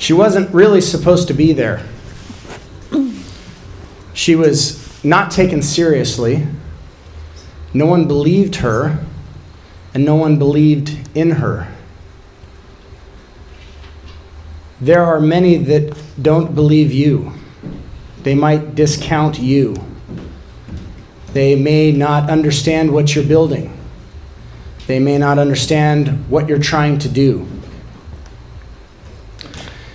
She wasn't really supposed to be there. She was not taken seriously. No one believed her, and no one believed in her. There are many that don't believe you. They might discount you. They may not understand what you're building. They may not understand what you're trying to do.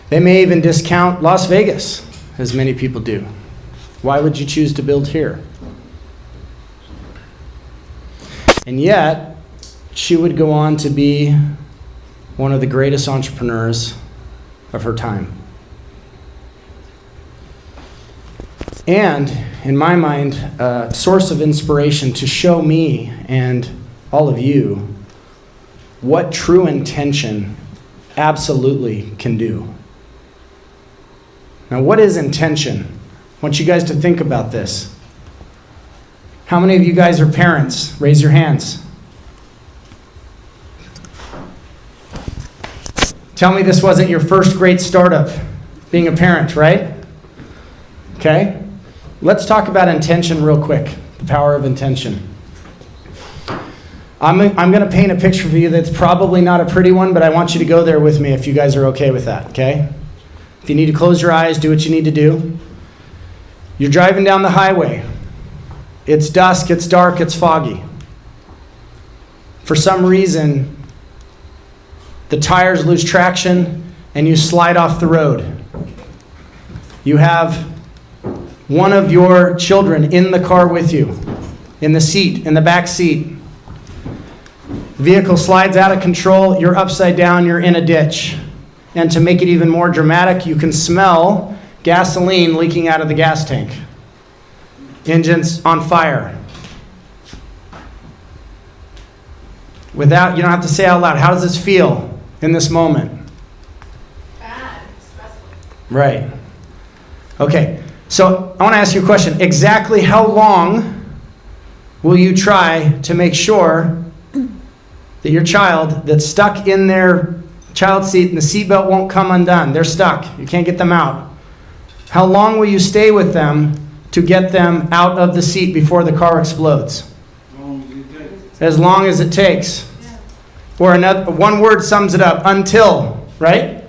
They may even discount Las Vegas, as many people do. Why would you choose to build here? And yet, she would go on to be one of the greatest entrepreneurs of her time. And, in my mind, a source of inspiration to show me and all of you what true intention absolutely can do. Now, what is intention? I want you guys to think about this. How many of you guys are parents? Raise your hands. Tell me this wasn't your first great startup, being a parent, right? Okay. Let's talk about intention real quick, the power of intention. I'm going to paint a picture for you that's probably not a pretty one, but I want you to go there with me if you guys are okay with that, okay? If you need to close your eyes, do what you need to do. You're driving down the highway. It's dusk, it's dark, it's foggy. For some reason, the tires lose traction and you slide off the road. You have one of your children in the car with you, in the seat, in the back seat. Vehicle slides out of control, you're upside down, you're in a ditch. And to make it even more dramatic, you can smell gasoline leaking out of the gas tank. Engine's on fire. You don't have to say out loud, how does this feel in this moment? Bad, stressful. Right. Okay, so I want to ask you a question. Exactly how long will you try to make sure that your child that's stuck in their child seat and the seatbelt won't come undone? They're stuck. You can't get them out. How long will you stay with them to get them out of the seat before the car explodes? As long as it takes. Yeah. Or another, one word sums it up, until, right?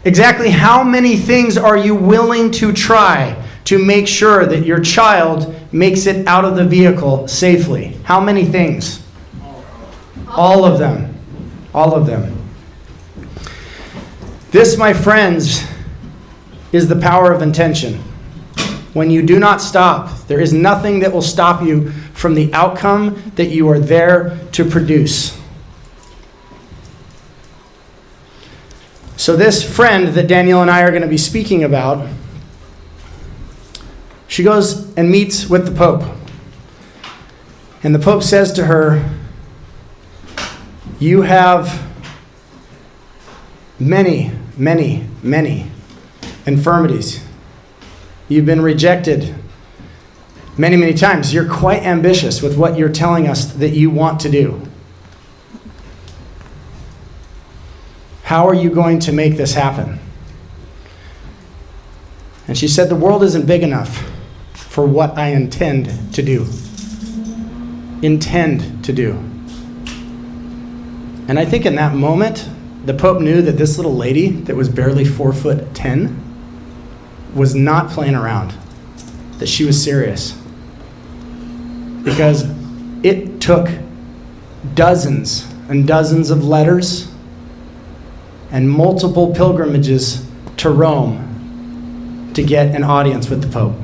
Exactly how many things are you willing to try to make sure that your child makes it out of the vehicle safely? How many things? All of them. All of them. This, my friends, is the power of intention. When you do not stop, there is nothing that will stop you from the outcome that you are there to produce. So this friend that Danielle and I are going to be speaking about, she goes and meets with the Pope. And the Pope says to her, you have many, many, many infirmities. You've been rejected many, many times. You're quite ambitious with what you're telling us that you want to do. How are you going to make this happen? And she said, the world isn't big enough for what I intend to do. Intend to do. And I think in that moment, the Pope knew that this little lady that was barely 4'10" was not playing around, that she was serious. Because it took dozens and dozens of letters and multiple pilgrimages to Rome to get an audience with the Pope.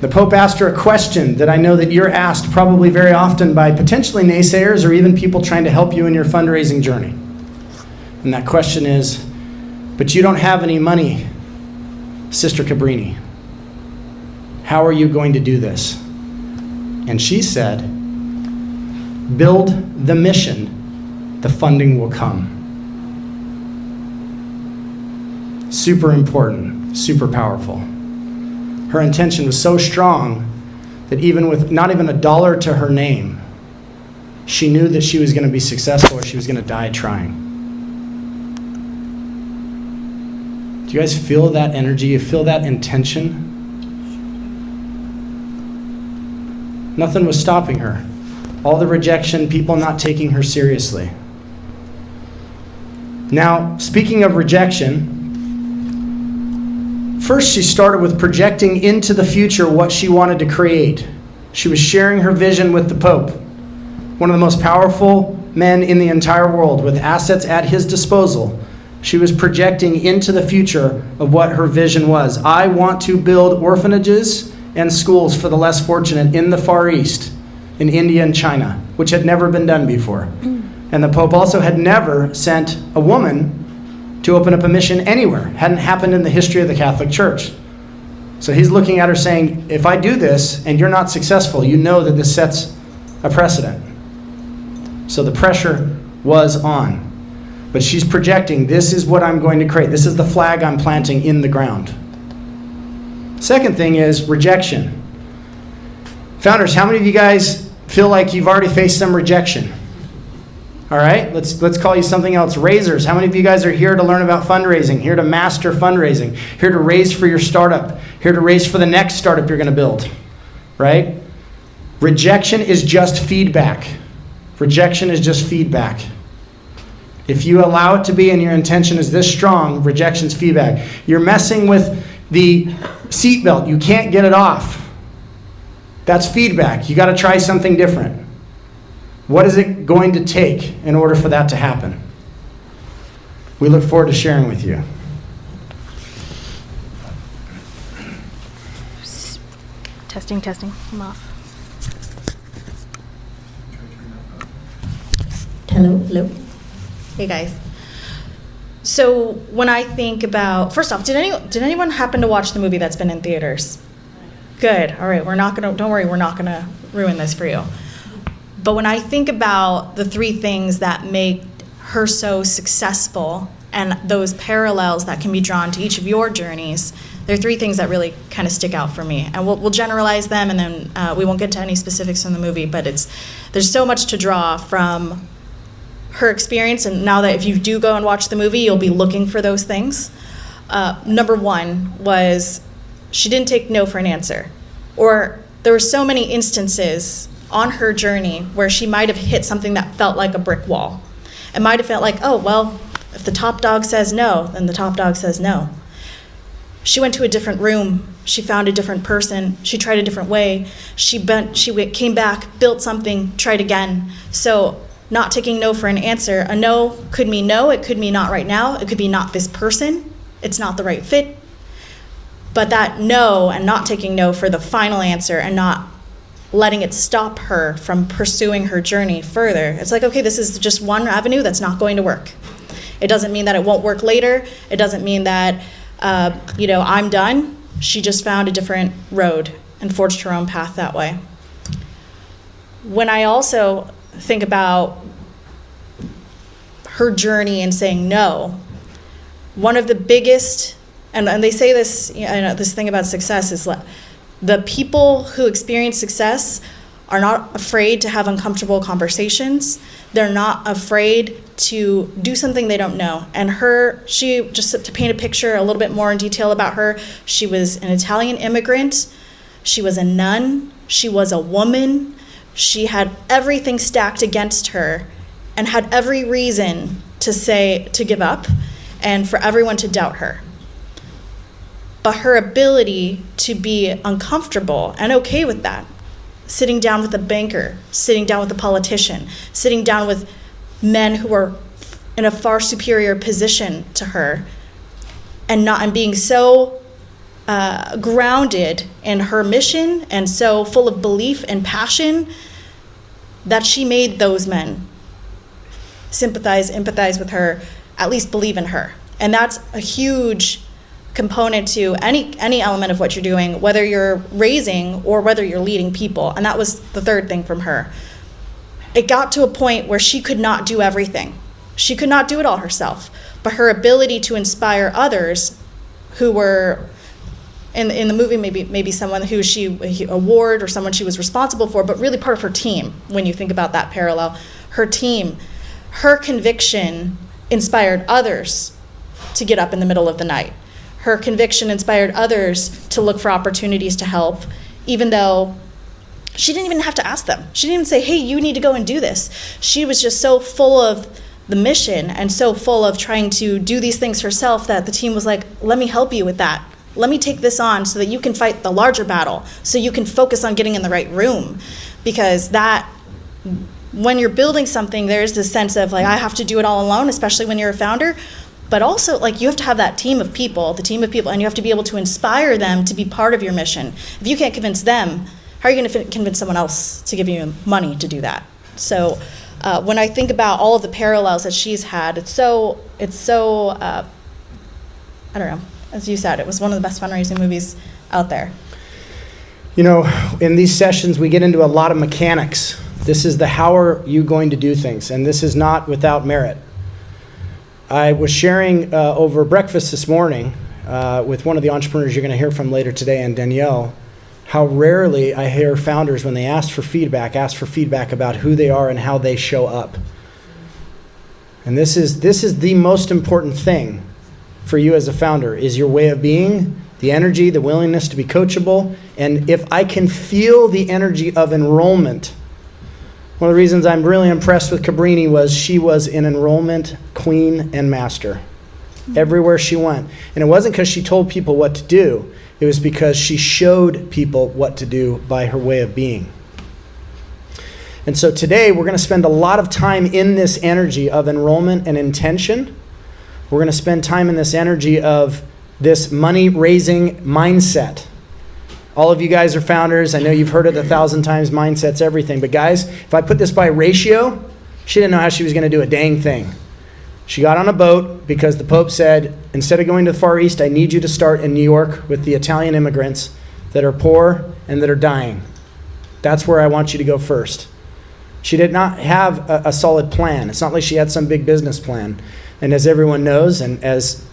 The Pope asked her a question that I know that you're asked probably very often by potentially naysayers or even people trying to help you in your fundraising journey. And that question is, but you don't have any money, Sister Cabrini. How are you going to do this? And she said, build the mission, the funding will come. Super important, super powerful. Her intention was so strong that even with not even $1 to her name, she knew that she was going to be successful or she was going to die trying. Do you guys feel that energy? You feel that intention? Nothing was stopping her. All the rejection, people not taking her seriously. Now, speaking of rejection, first she started with projecting into the future what she wanted to create. She was sharing her vision with the Pope, one of the most powerful men in the entire world, with assets at his disposal. She was projecting into the future of what her vision was. I want to build orphanages and schools for the less fortunate in the Far East, in India and China, which had never been done before. And the Pope also had never sent a woman to open up a mission anywhere. Hadn't happened in the history of the Catholic Church. So he's looking at her saying, if I do this and you're not successful, you know that this sets a precedent. So the pressure was on. But she's projecting, this is what I'm going to create. This is the flag I'm planting in the ground. Second thing is rejection. Founders, how many of you guys feel like you've already faced some rejection? All right, let's call you something else. Raisers, how many of you guys are here to learn about fundraising, here to master fundraising, here to raise for your startup, here to raise for the next startup you're going to build, right? Rejection is just feedback. Rejection is just feedback. If you allow it to be and your intention is this strong, rejection's feedback. You're messing with the seatbelt. You can't get it off. That's feedback. You got to try something different. What is it going to take in order for that to happen? We look forward to sharing with you. Testing. I'm off. Hello. Hey guys. So when I think about, first off, did anyone happen to watch the movie that's been in theaters? Good. All right. Don't worry, we're not gonna ruin this for you. But when I think about the three things that make her so successful and those parallels that can be drawn to each of your journeys, there are three things that really kind of stick out for me. And we'll generalize them, and then we won't get to any specifics from the movie, but there's so much to draw from her experience, and now that if you do go and watch the movie, you'll be looking for those things. Number one was she didn't take no for an answer. Or there were so many instances on her journey where she might have hit something that felt like a brick wall. It might have felt like, oh, well, if the top dog says no, then the top dog says no. She went to a different room. She found a different person. She tried a different way. She came back, built something, tried again. So not taking no for an answer. A no could mean no. It could mean not right now. It could be not this person. It's not the right fit. But that no and not taking no for the final answer and not letting it stop her from pursuing her journey further. It's like, okay, this is just one avenue that's not going to work. It doesn't mean that it won't work later. It doesn't mean that, I'm done. She just found a different road and forged her own path that way. When I also think about her journey and saying no, one of the biggest, and they say this, this thing about success is the people who experience success are not afraid to have uncomfortable conversations. They're not afraid to do something they don't know. And she, just to paint a picture a little bit more in detail about her, she was an Italian immigrant. She was a nun. She was a woman. She had everything stacked against her and had every reason to give up and for everyone to doubt her. But her ability to be uncomfortable and okay with that, sitting down with a banker, sitting down with a politician, sitting down with men who are in a far superior position to her, and being so grounded in her mission and so full of belief and passion that she made those men empathize with her, at least believe in her. And that's a huge component to any element of what you're doing, whether you're raising or whether you're leading people. And that was the third thing from her. It got to a point where she could not do everything. She could not do it all herself. But her ability to inspire others who were in the movie, maybe someone who a ward or someone she was responsible for, but really part of her team, when you think about that parallel. Her team, her conviction inspired others to get up in the middle of the night. her conviction inspired others to look for opportunities to help, even though she didn't even have to ask them. She didn't even say, hey, you need to go and do this. She was just so full of the mission and so full of trying to do these things herself that the team was like, let me help you with that. Let me take this on so that you can fight the larger battle, so you can focus on getting in the right room. Because that, when you're building something, there's this sense of like, I have to do it all alone, especially when you're a founder. But also, like, you have to have that team of people, and you have to be able to inspire them to be part of your mission. If you can't convince them, how are you going to convince someone else to give you money to do that? So when I think about all of the parallels that she's had, it's so I don't know, as you said, it was one of the best fundraising movies out there. You know, in these sessions, we get into a lot of mechanics. This is the how are you going to do things, and this is not without merit. I was sharing over breakfast this morning with one of the entrepreneurs you're going to hear from later today, and Danielle, how rarely I hear founders, when they ask for feedback about who they are and how they show up. And this is the most important thing for you as a founder, is your way of being, the energy, the willingness to be coachable. And if I can feel the energy of enrollment, one of the reasons I'm really impressed with Cabrini was she was an enrollment queen and master everywhere she went. And it wasn't because she told people what to do. It was because she showed people what to do by her way of being. And so today we're going to spend a lot of time in this energy of enrollment and intention. We're going to spend time in this energy of this money-raising mindset. All of you guys are founders. I know you've heard it 1,000 times, mindset's everything. But guys, if I put this by ratio, she didn't know how she was going to do a dang thing. She got on a boat because the Pope said, instead of going to the Far East, I need you to start in New York with the Italian immigrants that are poor and that are dying. That's where I want you to go first. She did not have a solid plan. It's not like she had some big business plan. And as everyone knows, and as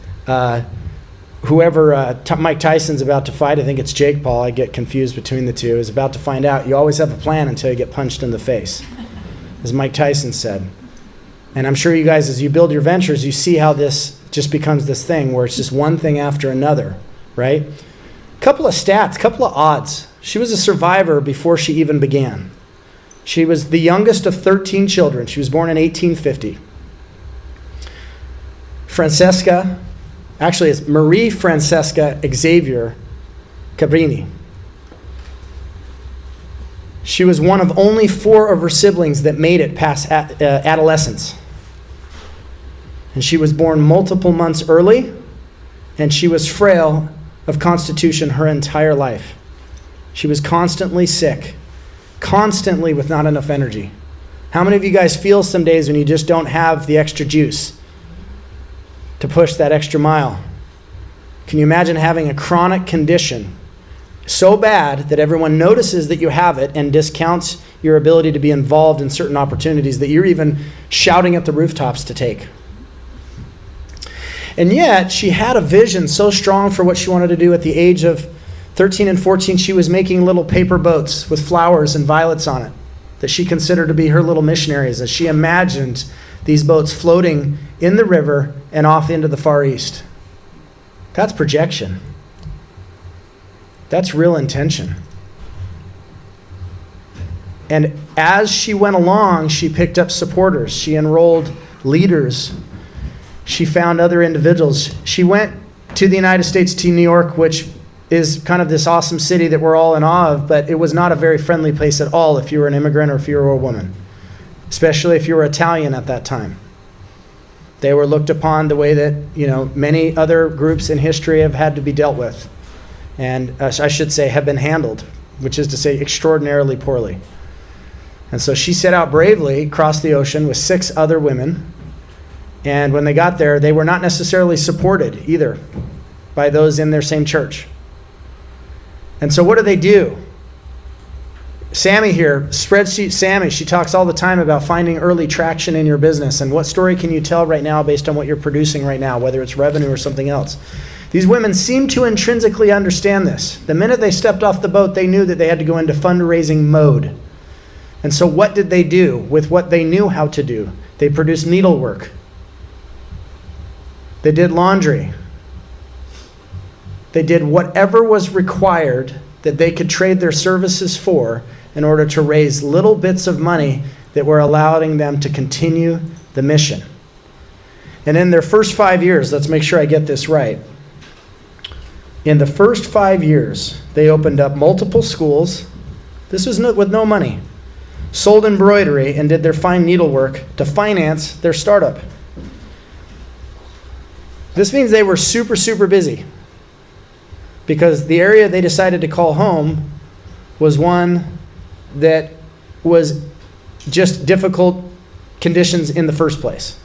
whoever Mike Tyson's about to fight, I think it's Jake Paul, I get confused between the two, is about to find out, you always have a plan until you get punched in the face, as Mike Tyson said. And I'm sure you guys, as you build your ventures, you see how this just becomes this thing where it's just one thing after another, right? Couple of stats, couple of odds. She was a survivor before she even began. She was the youngest of 13 children. She was born in 1850. Francesca, actually it's Marie Francesca Xavier Cabrini. She was one of only 4 of her siblings that made it past adolescence. And she was born multiple months early, and she was frail of constitution her entire life. She was constantly sick, constantly with not enough energy. How many of you guys feel some days when you just don't have the extra juice to push that extra mile? Can you imagine having a chronic condition so bad that everyone notices that you have it and discounts your ability to be involved in certain opportunities that you're even shouting at the rooftops to take? And yet, she had a vision so strong for what she wanted to do. At the age of 13 and 14, she was making little paper boats with flowers and violets on it that she considered to be her little missionaries, as she imagined these boats floating in the river and off into the Far East. That's projection. That's real intention. And as she went along, she picked up supporters. She enrolled leaders. She found other individuals. She went to the United States, to New York, which is kind of this awesome city that we're all in awe of, but it was not a very friendly place at all if you were an immigrant or if you were a woman, especially if you were Italian at that time. They were looked upon the way that, many other groups in history have had to be dealt with. And I should say have been handled, which is to say extraordinarily poorly. And so she set out bravely across the ocean with 6 other women. And when they got there, they were not necessarily supported either by those in their same church. And so what do? Sammy here, Spreadsheet Sammy, she talks all the time about finding early traction in your business. And what story can you tell right now based on what you're producing right now, whether it's revenue or something else? These women seem to intrinsically understand this. The minute they stepped off the boat, they knew that they had to go into fundraising mode. And so what did they do with what they knew how to do? They produced needlework. They did laundry. They did whatever was required that they could trade their services for in order to raise little bits of money that were allowing them to continue the mission. And in their first 5 years, let's make sure I get this right. In the first 5 years, they opened up multiple schools. This was with no money. Sold embroidery and did their fine needlework to finance their startup. This means they were super, super busy, because the area they decided to call home was one that was just difficult conditions in the first place.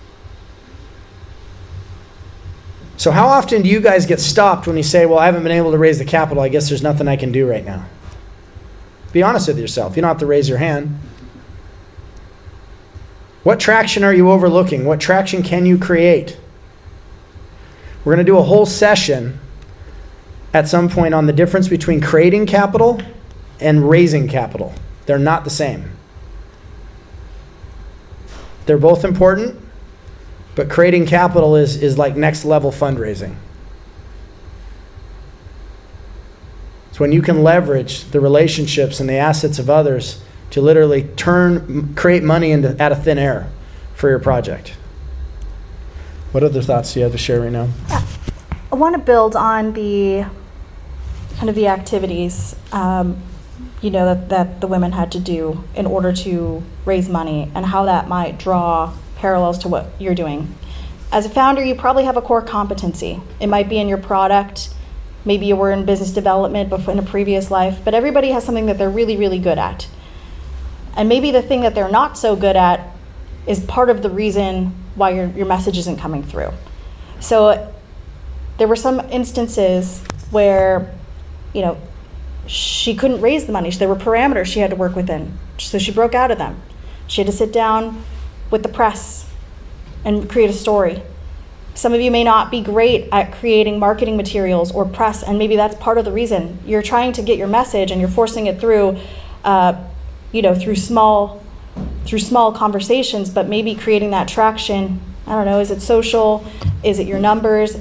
So how often do you guys get stopped when you say, well, I haven't been able to raise the capital, I guess there's nothing I can do right now? Be honest with yourself. You don't have to raise your hand. What traction are you overlooking? What traction can you create? We're going to do a whole session at some point on the difference between creating capital and raising capital. They're not the same. They're both important, but creating capital is like next level fundraising. It's when you can leverage the relationships and the assets of others to literally create money out of thin air for your project. What other thoughts do you have to share right now? I want to build on the kind of the activities, that the women had to do in order to raise money, and how that might draw parallels to what you're doing. As a founder, you probably have a core competency. It might be in your product. Maybe you were in business development before in a previous life, but everybody has something that they're really, really good at. And maybe the thing that they're not so good at is part of the reason why your message isn't coming through. So there were some instances where, she couldn't raise the money. There were parameters she had to work within. So she broke out of them. She had to sit down with the press and create a story. Some of you may not be great at creating marketing materials or press, and maybe that's part of the reason. You're trying to get your message and you're forcing it through, through small conversations, but maybe creating that traction. I don't know, is it social? Is it your numbers?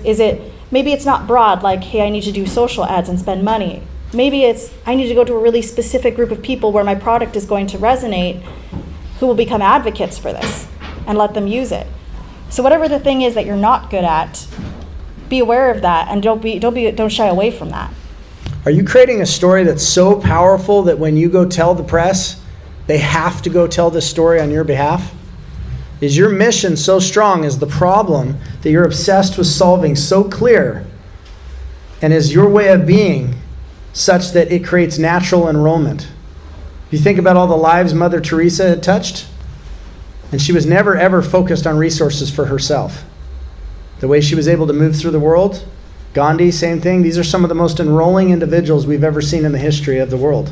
Maybe it's not broad, like, hey, I need to do social ads and spend money. Maybe it's, I need to go to a really specific group of people where my product is going to resonate, who will become advocates for this, and let them use it. So whatever the thing is that you're not good at, be aware of that, and don't shy away from that. Are you creating a story that's so powerful that when you go tell the press, they have to go tell this story on your behalf? Is your mission so strong? Is the problem that you're obsessed with solving so clear? And is your way of being such that it creates natural enrollment? If you think about all the lives Mother Teresa had touched, and she was never ever focused on resources for herself. The way she was able to move through the world, Gandhi, same thing. These are some of the most enrolling individuals we've ever seen in the history of the world.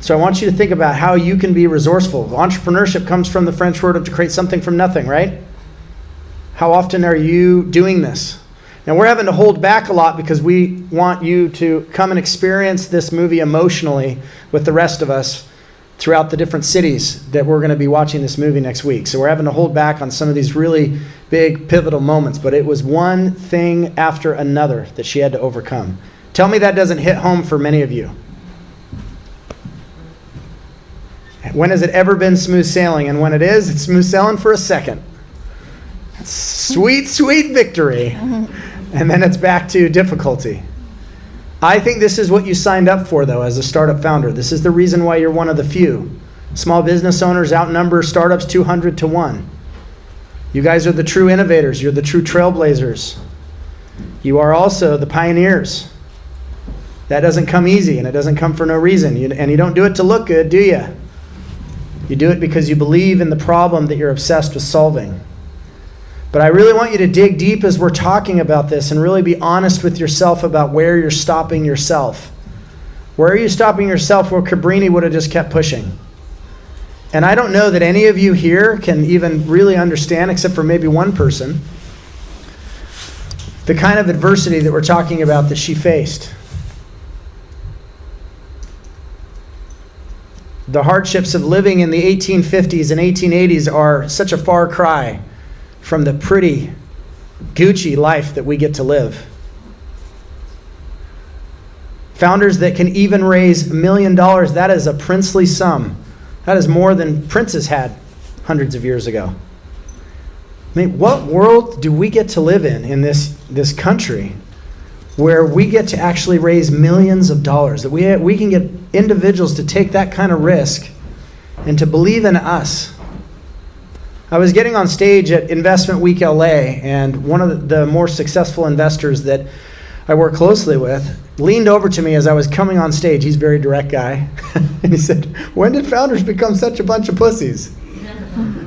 So I want you to think about how you can be resourceful. Entrepreneurship comes from the French word of to create something from nothing, right? How often are you doing this? Now we're having to hold back a lot because we want you to come and experience this movie emotionally with the rest of us throughout the different cities that we're going to be watching this movie next week. So we're having to hold back on some of these really big pivotal moments, but it was one thing after another that she had to overcome. Tell me that doesn't hit home for many of you. When has it ever been smooth sailing? And when it is, it's smooth sailing for a second. Sweet, sweet victory. And then it's back to difficulty. I think this is what you signed up for, though, as a startup founder. This is the reason why you're one of the few. Small business owners outnumber startups 200 to 1. You guys are the true innovators. You're the true trailblazers. You are also the pioneers. That doesn't come easy, and it doesn't come for no reason. And you don't do it to look good, do you? You do it because you believe in the problem that you're obsessed with solving. But I really want you to dig deep as we're talking about this and really be honest with yourself about where you're stopping yourself. Where are you stopping yourself where Cabrini would have just kept pushing? And I don't know that any of you here can even really understand, except for maybe one person, the kind of adversity that we're talking about that she faced. The hardships of living in the 1850s and 1880s are such a far cry from the pretty Gucci life that we get to live. Founders that can even raise $1 million, that is a princely sum. That is more than princes had hundreds of years ago. I mean, what world do we get to live in this country where we get to actually raise millions of dollars, that we can get individuals to take that kind of risk and to believe in us? I was getting on stage at Investment Week LA, and one of the more successful investors that I work closely with leaned over to me as I was coming on stage. He's a very direct guy. And he said, "When did founders become such a bunch of pussies?"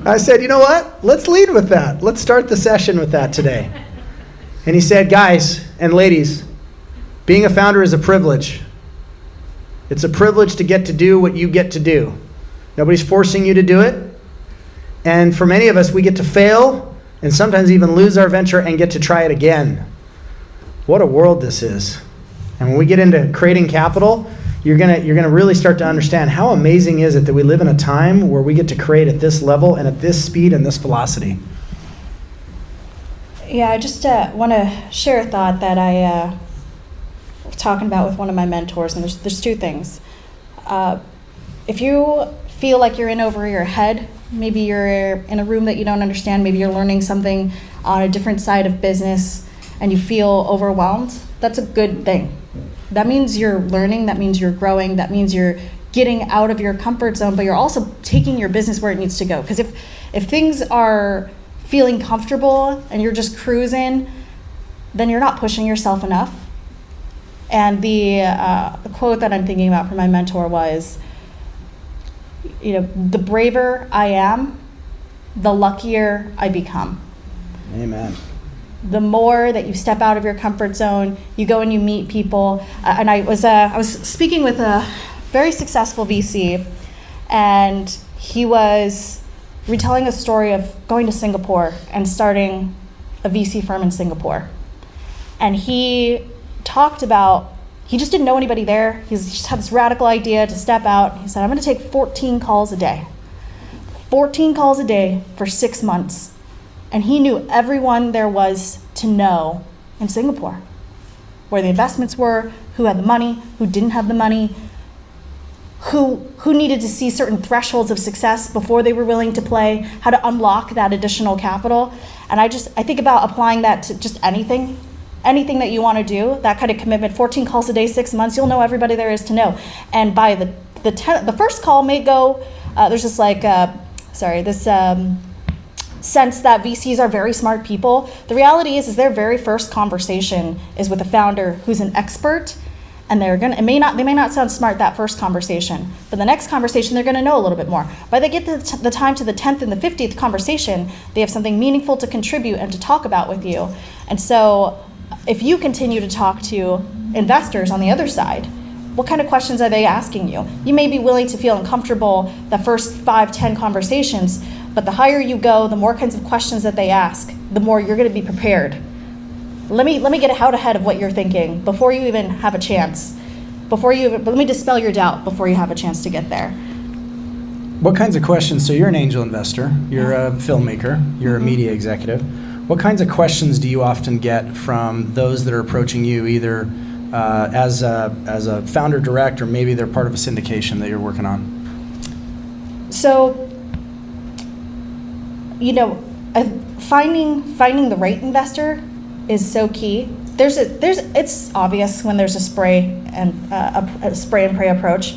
I said, "You know what? Let's lead with that. Let's start the session with that today." And he said, "Guys and ladies, being a founder is a privilege. It's a privilege to get to do what you get to do. Nobody's forcing you to do it. And for many of us, we get to fail and sometimes even lose our venture and get to try it again." What a world this is. And when we get into creating capital, you're gonna really start to understand how amazing is it that we live in a time where we get to create at this level and at this speed and this velocity. Yeah, I just want to share a thought that I was talking about with one of my mentors, and there's two things. If you feel like you're in over your head, maybe you're in a room that you don't understand, maybe you're learning something on a different side of business and you feel overwhelmed, that's a good thing. That means you're learning, that means you're growing, that means you're getting out of your comfort zone, but you're also taking your business where it needs to go. Because if things are feeling comfortable and you're just cruising, then you're not pushing yourself enough. And the quote that I'm thinking about from my mentor was, the braver I am, the luckier I become. Amen. The more that you step out of your comfort zone, you go and you meet people. And I was speaking with a very successful VC, and he was retelling a story of going to Singapore and starting a VC firm in Singapore. And he talked about, he just didn't know anybody there. He just had this radical idea to step out. He said, "I'm going to take 14 calls a day. 14 calls a day for 6 months." And he knew everyone there was to know in Singapore, where the investments were, who had the money, who didn't have the money, who needed to see certain thresholds of success before they were willing to play, how to unlock that additional capital. And I think about applying that to just anything that you want to do, that kind of commitment, 14 calls a day, 6 months, you'll know everybody there is to know. And by the first call may go, there's this sense that VCs are very smart people. The reality is their very first conversation is with a founder who's an expert, and they may not sound smart that first conversation, but the next conversation they're going to know a little bit more. By the get to the time to the 10th and the 50th conversation, they have something meaningful to contribute and to talk about with you. And so if you continue to talk to investors on the other side, what kind of questions are they asking you? You may be willing to feel uncomfortable the first 5-10 conversations, but the higher you go, the more kinds of questions that they ask, the more you're going to be prepared. Let me get out ahead of what you're thinking before you even have a chance. Let me dispel your doubt before you have a chance to get there. What kinds of questions? So you're an angel investor, you're a filmmaker, you're a media executive. What kinds of questions do you often get from those that are approaching you, either as a founder direct, or maybe they're part of a syndication that you're working on? So, finding the right investor is so key. It's obvious when there's a spray and pray approach.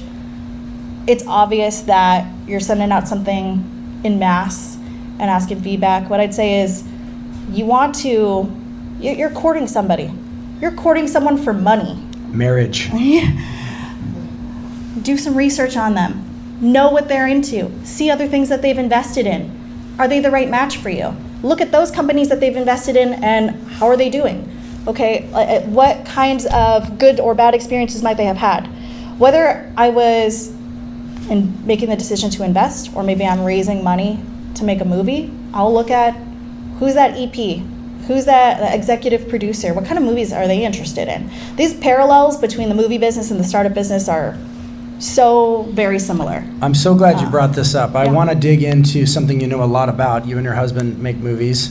It's obvious that you're sending out something in mass and asking feedback. What I'd say is, you're courting somebody. You're courting someone for money. Marriage. Do some research on them. Know what they're into. See other things that they've invested in. Are they the right match for you? Look at those companies that they've invested in and how are they doing? Okay, what kinds of good or bad experiences might they have had? Whether I was making the decision to invest, or maybe I'm raising money to make a movie, I'll look at who's that EP, who's that executive producer, what kind of movies are they interested in? These parallels between the movie business and the startup business are so very similar. I'm so glad you brought this up. I Yeah. want to dig into something you know a lot about. You and your husband make movies.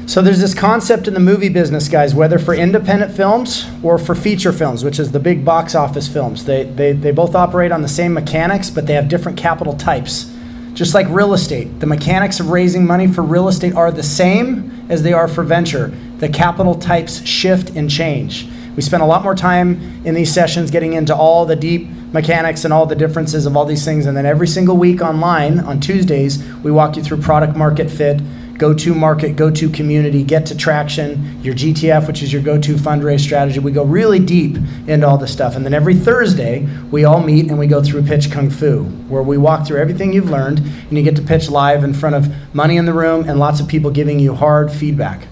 So there's this concept in the movie business, guys, whether for independent films or for feature films, which is the big box office films. They both operate on the same mechanics, but they have different capital types. Just like real estate, the mechanics of raising money for real estate are the same as they are for venture. The capital types shift and change. We spend a lot more time in these sessions getting into all the deep mechanics and all the differences of all these things. And then every single week online, on Tuesdays, we walk you through product market fit, go-to market, go-to community, get to traction, your GTF, which is your go-to fundraise strategy. We go really deep into all this stuff. And then every Thursday, we all meet and we go through Pitch Kung Fu, where we walk through everything you've learned and you get to pitch live in front of money in the room and lots of people giving you hard feedback.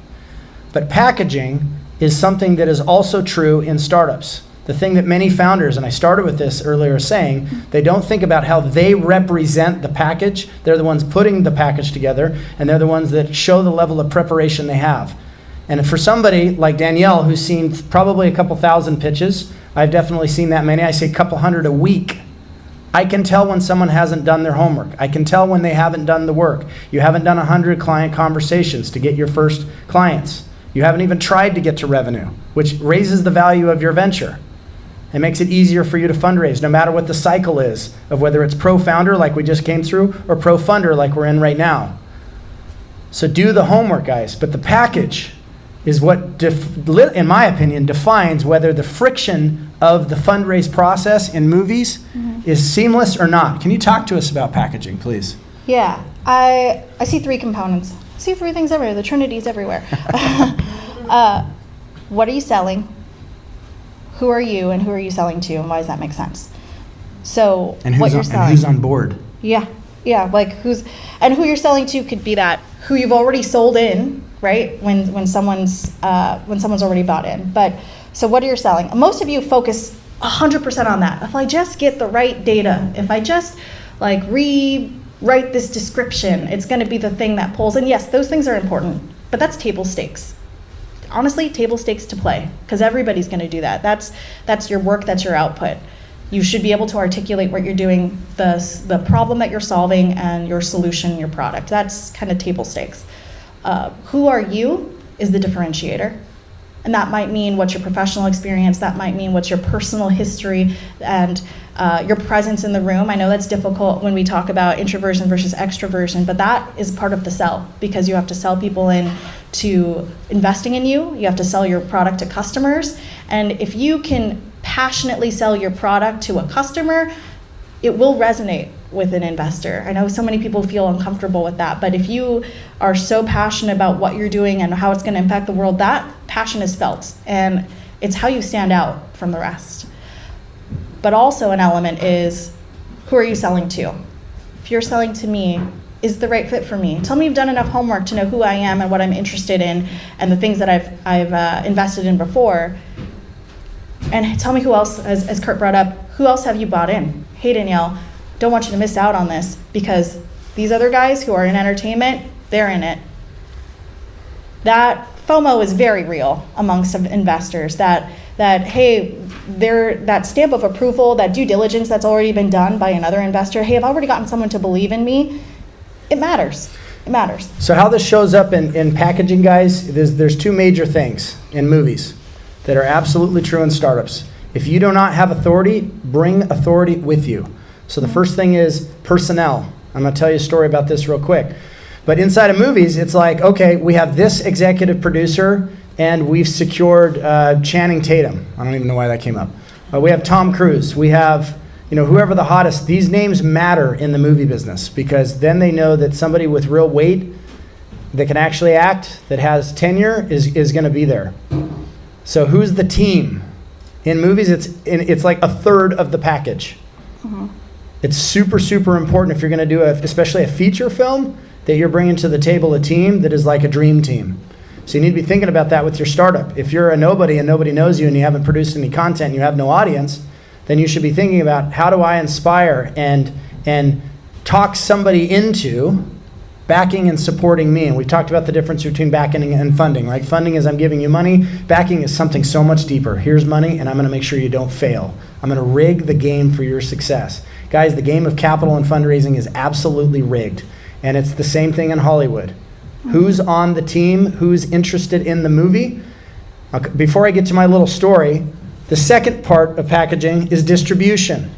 But packaging is something that is also true in startups. The thing that many founders, and I started with this earlier saying, they don't think about how they represent the package. They're the ones putting the package together, and they're the ones that show the level of preparation they have. And for somebody like Danielle, who's seen probably a couple thousand pitches, I've definitely seen that many. I say a couple hundred a week. I can tell when someone hasn't done their homework. I can tell when they haven't done the work. You haven't done 100 client conversations to get your first clients. You haven't even tried to get to revenue, which raises the value of your venture. It makes it easier for you to fundraise, no matter what the cycle is, of whether it's pro-founder like we just came through, or pro-funder like we're in right now. So do the homework, guys. But the package is what, in my opinion, defines whether the friction of the fundraise process in movies is seamless or not. Can you talk to us about packaging, please? Yeah, I see three components. I see three things everywhere. The Trinity's everywhere. What are you selling? Who are you, and who are you selling to, and why does that make sense? So what you're selling. And who's on board? Yeah, like who you're selling to could be that who you've already sold in, right? When someone's already bought in. But so what are you selling? Most of you focus 100% on that. If I just get the right data, if I just like rewrite this description, it's going to be the thing that pulls. And yes, those things are important, but that's table stakes. Honestly, table stakes to play, because everybody's going to do that. That's your work, that's your output. You should be able to articulate what you're doing, the problem that you're solving, and your solution, your product. That's kind of table stakes. Who are you is the differentiator. And that might mean what's your professional experience, that might mean what's your personal history, and your presence in the room. I know that's difficult when we talk about introversion versus extroversion, but that is part of the sell, because you have to sell people in to investing in you. You have to sell your product to customers. And if you can passionately sell your product to a customer, it will resonate with an investor. I know so many people feel uncomfortable with that, but if you are so passionate about what you're doing and how it's going to impact the world, that passion is felt, and it's how you stand out from the rest. But also an element is, who are you selling to? If you're selling to me, is the right fit for me? Tell me you've done enough homework to know who I am and what I'm interested in and the things that I've invested in before. And tell me who else, as Kurt brought up, who else have you bought in? Hey, Danielle, don't want you to miss out on this, because these other guys who are in entertainment, they're in it. That FOMO is very real amongst investors, that hey, that stamp of approval, that due diligence that's already been done by another investor, hey, I've already gotten someone to believe in me. It matters. It matters. So how this shows up in packaging, guys, there's two major things in movies that are absolutely true in startups. If you do not have authority, bring authority with you. So the first thing is personnel. I'm going to tell you a story about this real quick. But inside of movies, it's like, okay, we have this executive producer, and we've secured Channing Tatum. I don't even know why that came up. We have Tom Cruise. We have, whoever the hottest. These names matter in the movie business, because then they know that somebody with real weight that can actually act, that has tenure, is going to be there. So who's the team? In movies, it's like a third of the package. Mm-hmm. It's super, super important if you're going to do especially a feature film, that you're bringing to the table a team that is like a dream team. So you need to be thinking about that with your startup. If you're a nobody and nobody knows you and you haven't produced any content and you have no audience, then you should be thinking about, how do I inspire and talk somebody into backing and supporting me? And we talked about the difference between backing and funding, right? Funding is I'm giving you money. Backing is something so much deeper. Here's money, and I'm going to make sure you don't fail. I'm going to rig the game for your success. Guys, the game of capital and fundraising is absolutely rigged. And it's the same thing in Hollywood. Who's on the team? Who's interested in the movie? Before I get to my little story, the second part of packaging is distribution.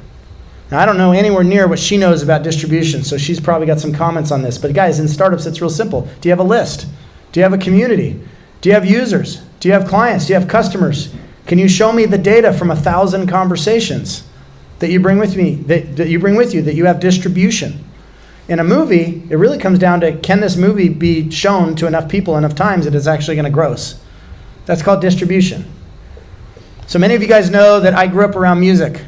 Now, I don't know anywhere near what she knows about distribution, so she's probably got some comments on this. But guys, in startups, it's real simple. Do you have a list? Do you have a community? Do you have users? Do you have clients? Do you have customers? Can you show me the data from 1,000 conversations that you bring with me, that you bring with you, that you have distribution? In a movie, it really comes down to, can this movie be shown to enough people enough times that it's actually going to gross? That's called distribution. So many of you guys know that I grew up around music.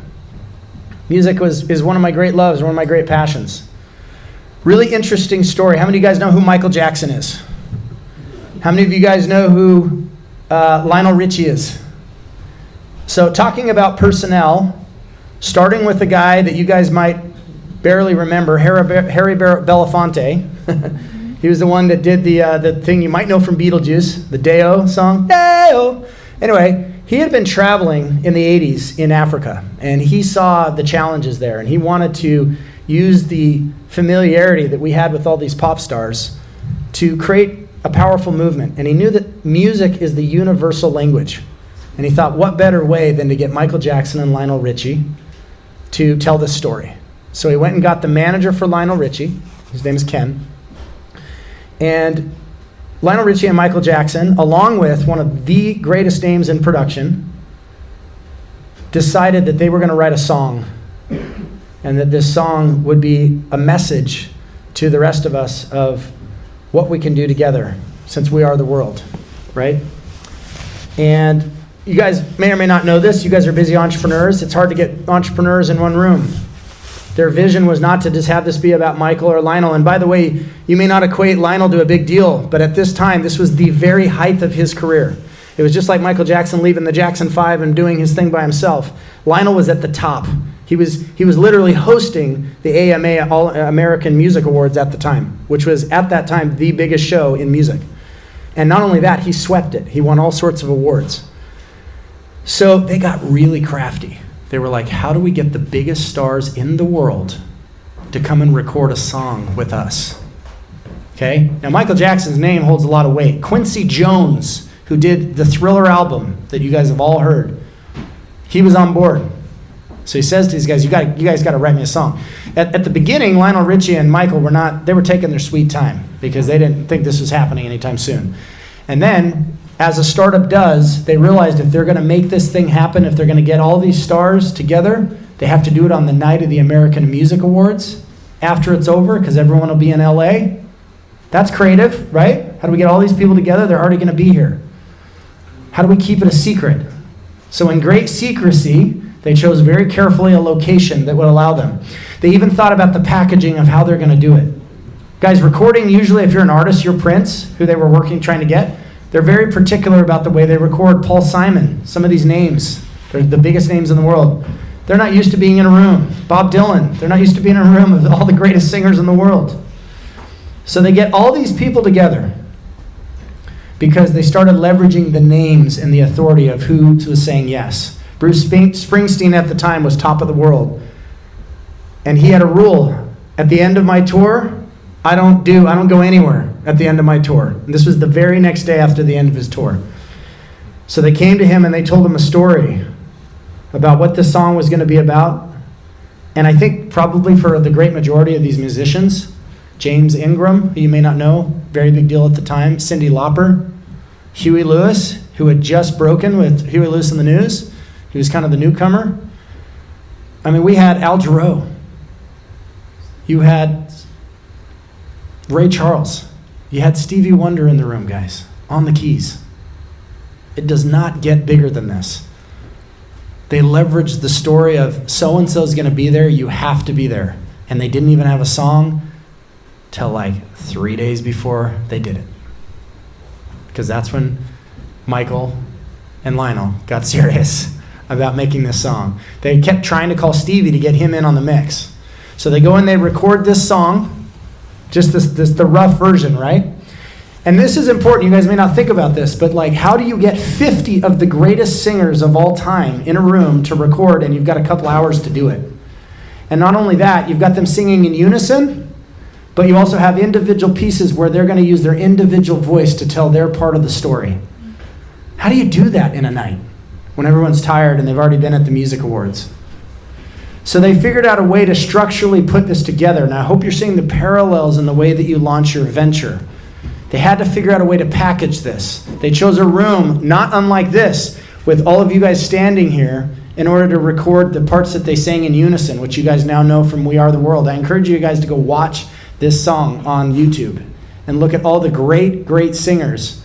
Music is one of my great loves, one of my great passions. Really interesting story. How many of you guys know who Michael Jackson is? How many of you guys know who Lionel Richie is? So talking about personnel, starting with a guy that you guys might barely remember, Harry Belafonte. He was the one that did the thing you might know from Beetlejuice, the Deo song. Deo! Anyway, he had been traveling in the 80s in Africa, and he saw the challenges there, and he wanted to use the familiarity that we had with all these pop stars to create a powerful movement. And he knew that music is the universal language. And he thought, what better way than to get Michael Jackson and Lionel Richie to tell this story? So he went and got the manager for Lionel Richie. His name is Ken. And Lionel Richie and Michael Jackson, along with one of the greatest names in production, decided that they were going to write a song, and that this song would be a message to the rest of us of what we can do together since we are the world, right? And you guys may or may not know this. You guys are busy entrepreneurs. It's hard to get entrepreneurs in one room. Their vision was not to just have this be about Michael or Lionel. And by the way, you may not equate Lionel to a big deal, but at this time, this was the very height of his career. It was just like Michael Jackson leaving the Jackson 5 and doing his thing by himself. Lionel was at the top. He was literally hosting the AMA, All American Music Awards at the time, which was at that time the biggest show in music. And not only that, he swept it. He won all sorts of awards. So they got really crafty. They were like, how do we get the biggest stars in the world to come and record a song with us? Okay? Now, Michael Jackson's name holds a lot of weight. Quincy Jones, who did the Thriller album that you guys have all heard, he was on board. So he says to these guys, you guys got to write me a song. At the beginning, Lionel Richie and Michael they were taking their sweet time because they didn't think this was happening anytime soon. And then, as a startup does, they realized if they're going to make this thing happen, if they're going to get all these stars together, they have to do it on the night of the American Music Awards after it's over, because everyone will be in LA. That's creative, right? How do we get all these people together? They're already going to be here. How do we keep it a secret? So in great secrecy, they chose very carefully a location that would allow them. They even thought about the packaging of how they're going to do it. Guys, recording, usually if you're an artist, your Prince, who they were trying to get, they're very particular about the way they record. Paul Simon, some of these names, they're the biggest names in the world. They're not used to being in a room. Bob Dylan, they're not used to being in a room with all the greatest singers in the world. So they get all these people together because they started leveraging the names and the authority of who was saying yes. Bruce Springsteen at the time was top of the world. And he had a rule. At the end of my tour, I don't go anywhere at the end of my tour. And this was the very next day after the end of his tour. So they came to him and they told him a story about what this song was going to be about. And I think probably for the great majority of these musicians, James Ingram, who you may not know, very big deal at the time, Cyndi Lauper, Huey Lewis, who had just broken with Huey Lewis and the News. He was kind of the newcomer. I mean, we had Al Jarreau. You had Ray Charles. You had Stevie Wonder in the room, guys, on the keys. It does not get bigger than this. They leveraged the story of so-and-so is going to be there, you have to be there. And they didn't even have a song till like 3 days before they did it. Because that's when Michael and Lionel got serious about making this song. They kept trying to call Stevie to get him in on the mix. So they go and they record this song, just the rough version, right? And this is important. You guys may not think about this, but like, how do you get 50 of the greatest singers of all time in a room to record, and you've got a couple hours to do it? And not only that, you've got them singing in unison, But you also have individual pieces where they're going to use their individual voice to tell their part of the story. How do you do that in a night when everyone's tired and they've already been at the music awards? So they figured out a way to structurally put this together. Now I hope you're seeing the parallels in the way that you launch your venture. They had to figure out a way to package this. They chose a room not unlike this, with all of you guys standing here in order to record the parts that they sang in unison, which you guys now know from We Are the World. I encourage you guys to go watch this song on YouTube and look at all the great, great singers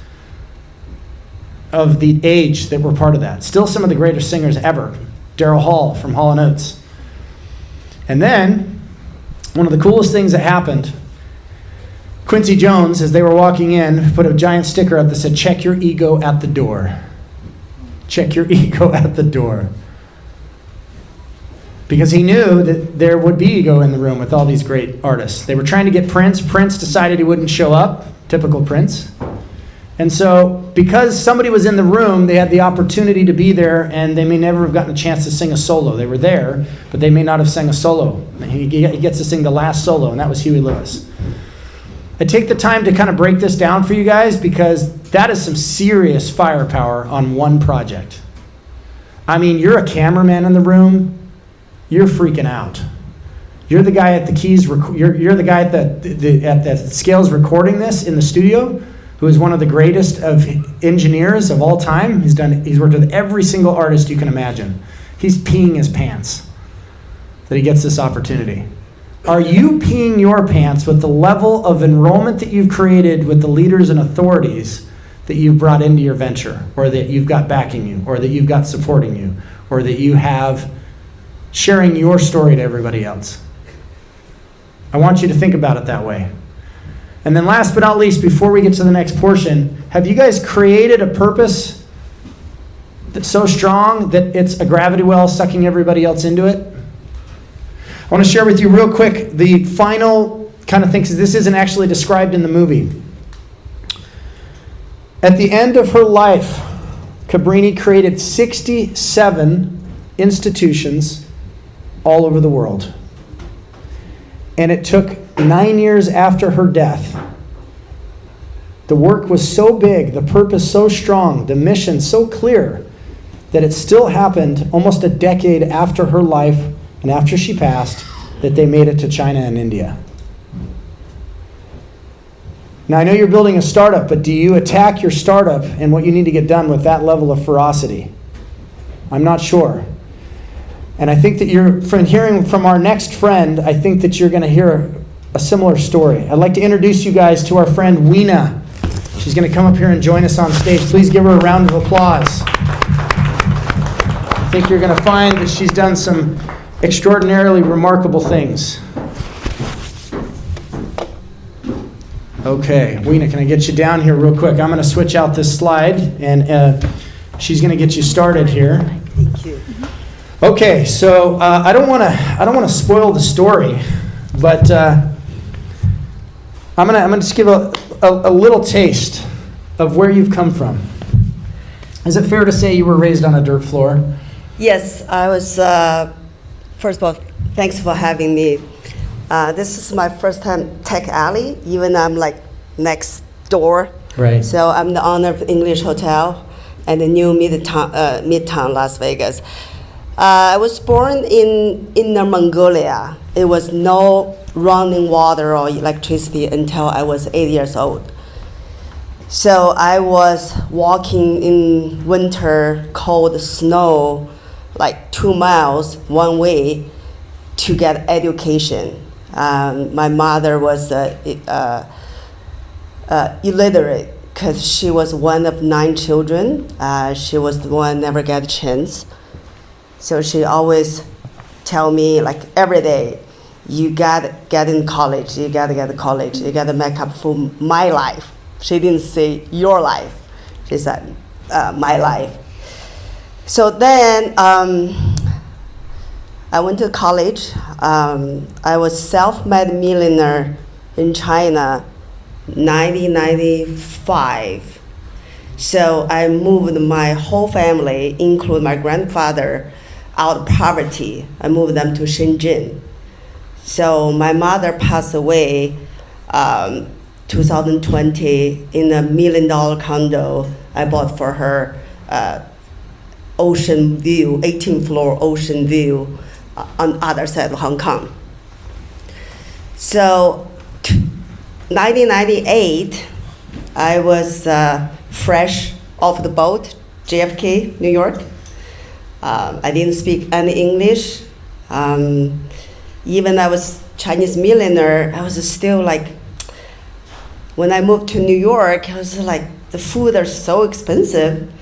of the age that were part of that. Still some of the greatest singers ever. Daryl Hall from Hall & Oates. And then, one of the coolest things that happened, Quincy Jones, as they were walking in, put a giant sticker up that said, "Check your ego at the door." Check your ego at the door. Because he knew that there would be ego in the room with all these great artists. They were trying to get Prince. Prince decided he wouldn't show up. Typical Prince. And so, because somebody was in the room, they had the opportunity to be there, and they may never have gotten a chance to sing a solo. They were there, but they may not have sang a solo. He gets to sing the last solo, and that was Huey Lewis. I take the time to kind of break this down for you guys because that is some serious firepower on one project. I mean, you're a cameraman in the room, you're freaking out. You're the guy at the keys, you're the guy at the scales recording this in the studio, who is one of the greatest of engineers of all time. He's worked with every single artist you can imagine. He's peeing his pants that he gets this opportunity. Are you peeing your pants with the level of enrollment that you've created with the leaders and authorities that you've brought into your venture, or that you've got backing you, or that you've got supporting you, or that you have sharing your story to everybody else? I want you to think about it that way. And then last but not least, before we get to the next portion, have you guys created a purpose that's so strong that it's a gravity well sucking everybody else into it? I want to share with you real quick the final kind of thing, because this isn't actually described in the movie. At the end of her life, Cabrini created 67 institutions all over the world. And it took 9 years after her death. The work was so big, the purpose so strong, the mission so clear, that it still happened almost a decade after her life and after she passed, that they made it to China and India. Now, I know you're building a startup, but do you attack your startup and what you need to get done with that level of ferocity? I'm not sure. And I think that from hearing from our next friend, I think that you're going to hear a similar story. I'd like to introduce you guys to our friend Weena. She's going to come up here and join us on stage. Please give her a round of applause. I think you're going to find that she's done some extraordinarily remarkable things. Okay, Weena, can I get you down here real quick? I'm going to switch out this slide, and she's going to get you started here. Thank you. Okay, so I don't want to spoil the story, but I'm gonna just give a little taste of where you've come from. Is it fair to say you were raised on a dirt floor? Yes, I was, first of all, thanks for having me. This is my first time Tech Alley, even I'm like next door. Right. So I'm the owner of English Hotel and the new Midtown Las Vegas. I was born in Inner Mongolia. It was no running water or electricity until I was 8 years old. So I was walking in winter, cold snow, like 2 miles one way to get education. My mother was illiterate because she was one of 9 children. She was the one never got a chance. So she always tell me, like every day, you gotta get in college, you gotta get to college, you gotta make up for my life. She didn't say your life, she said my life. So then I went to college. I was self-made millionaire in China, 1995. So I moved my whole family, including my grandfather, out of poverty. I moved them to Shenzhen. So my mother passed away 2020 in a $1 million condo I bought for her, ocean view, 18th floor ocean view on the other side of Hong Kong. So 1998, I was fresh off the boat, JFK, New York. I didn't speak any English. Even I was Chinese millionaire, I was still like, when I moved to New York, I was like, the food are so expensive.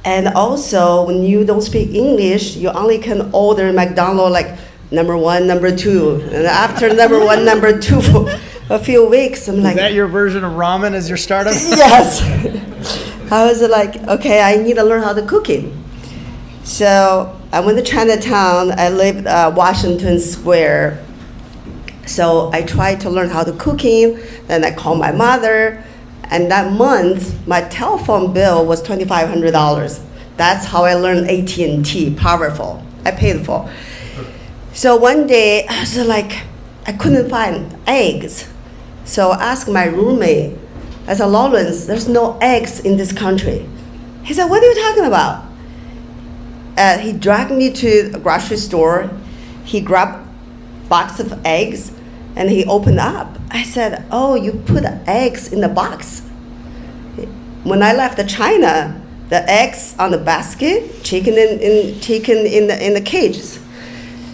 And also, when you don't speak English, you only can order McDonald's like number 1, number 2. And after number 1, number 2 for a few weeks, I'm like, Is that your version of ramen as your startup? yes. I was like, okay, I need to learn how to cook it. So I went to Chinatown. I lived Washington Square. So I tried to learn how to cooking. Then I called my mother. And that month, my telephone bill was $2,500. That's how I learned AT&T, powerful. I paid for. So one day, I was like, I couldn't find eggs. So I asked my roommate, I said, Lawrence, there's no eggs in this country. He said, what are you talking about? He dragged me to a grocery store. He grabbed a box of eggs and he opened up. I said, oh, you put eggs in the box. When I left China, the eggs on the basket, chicken in the cages.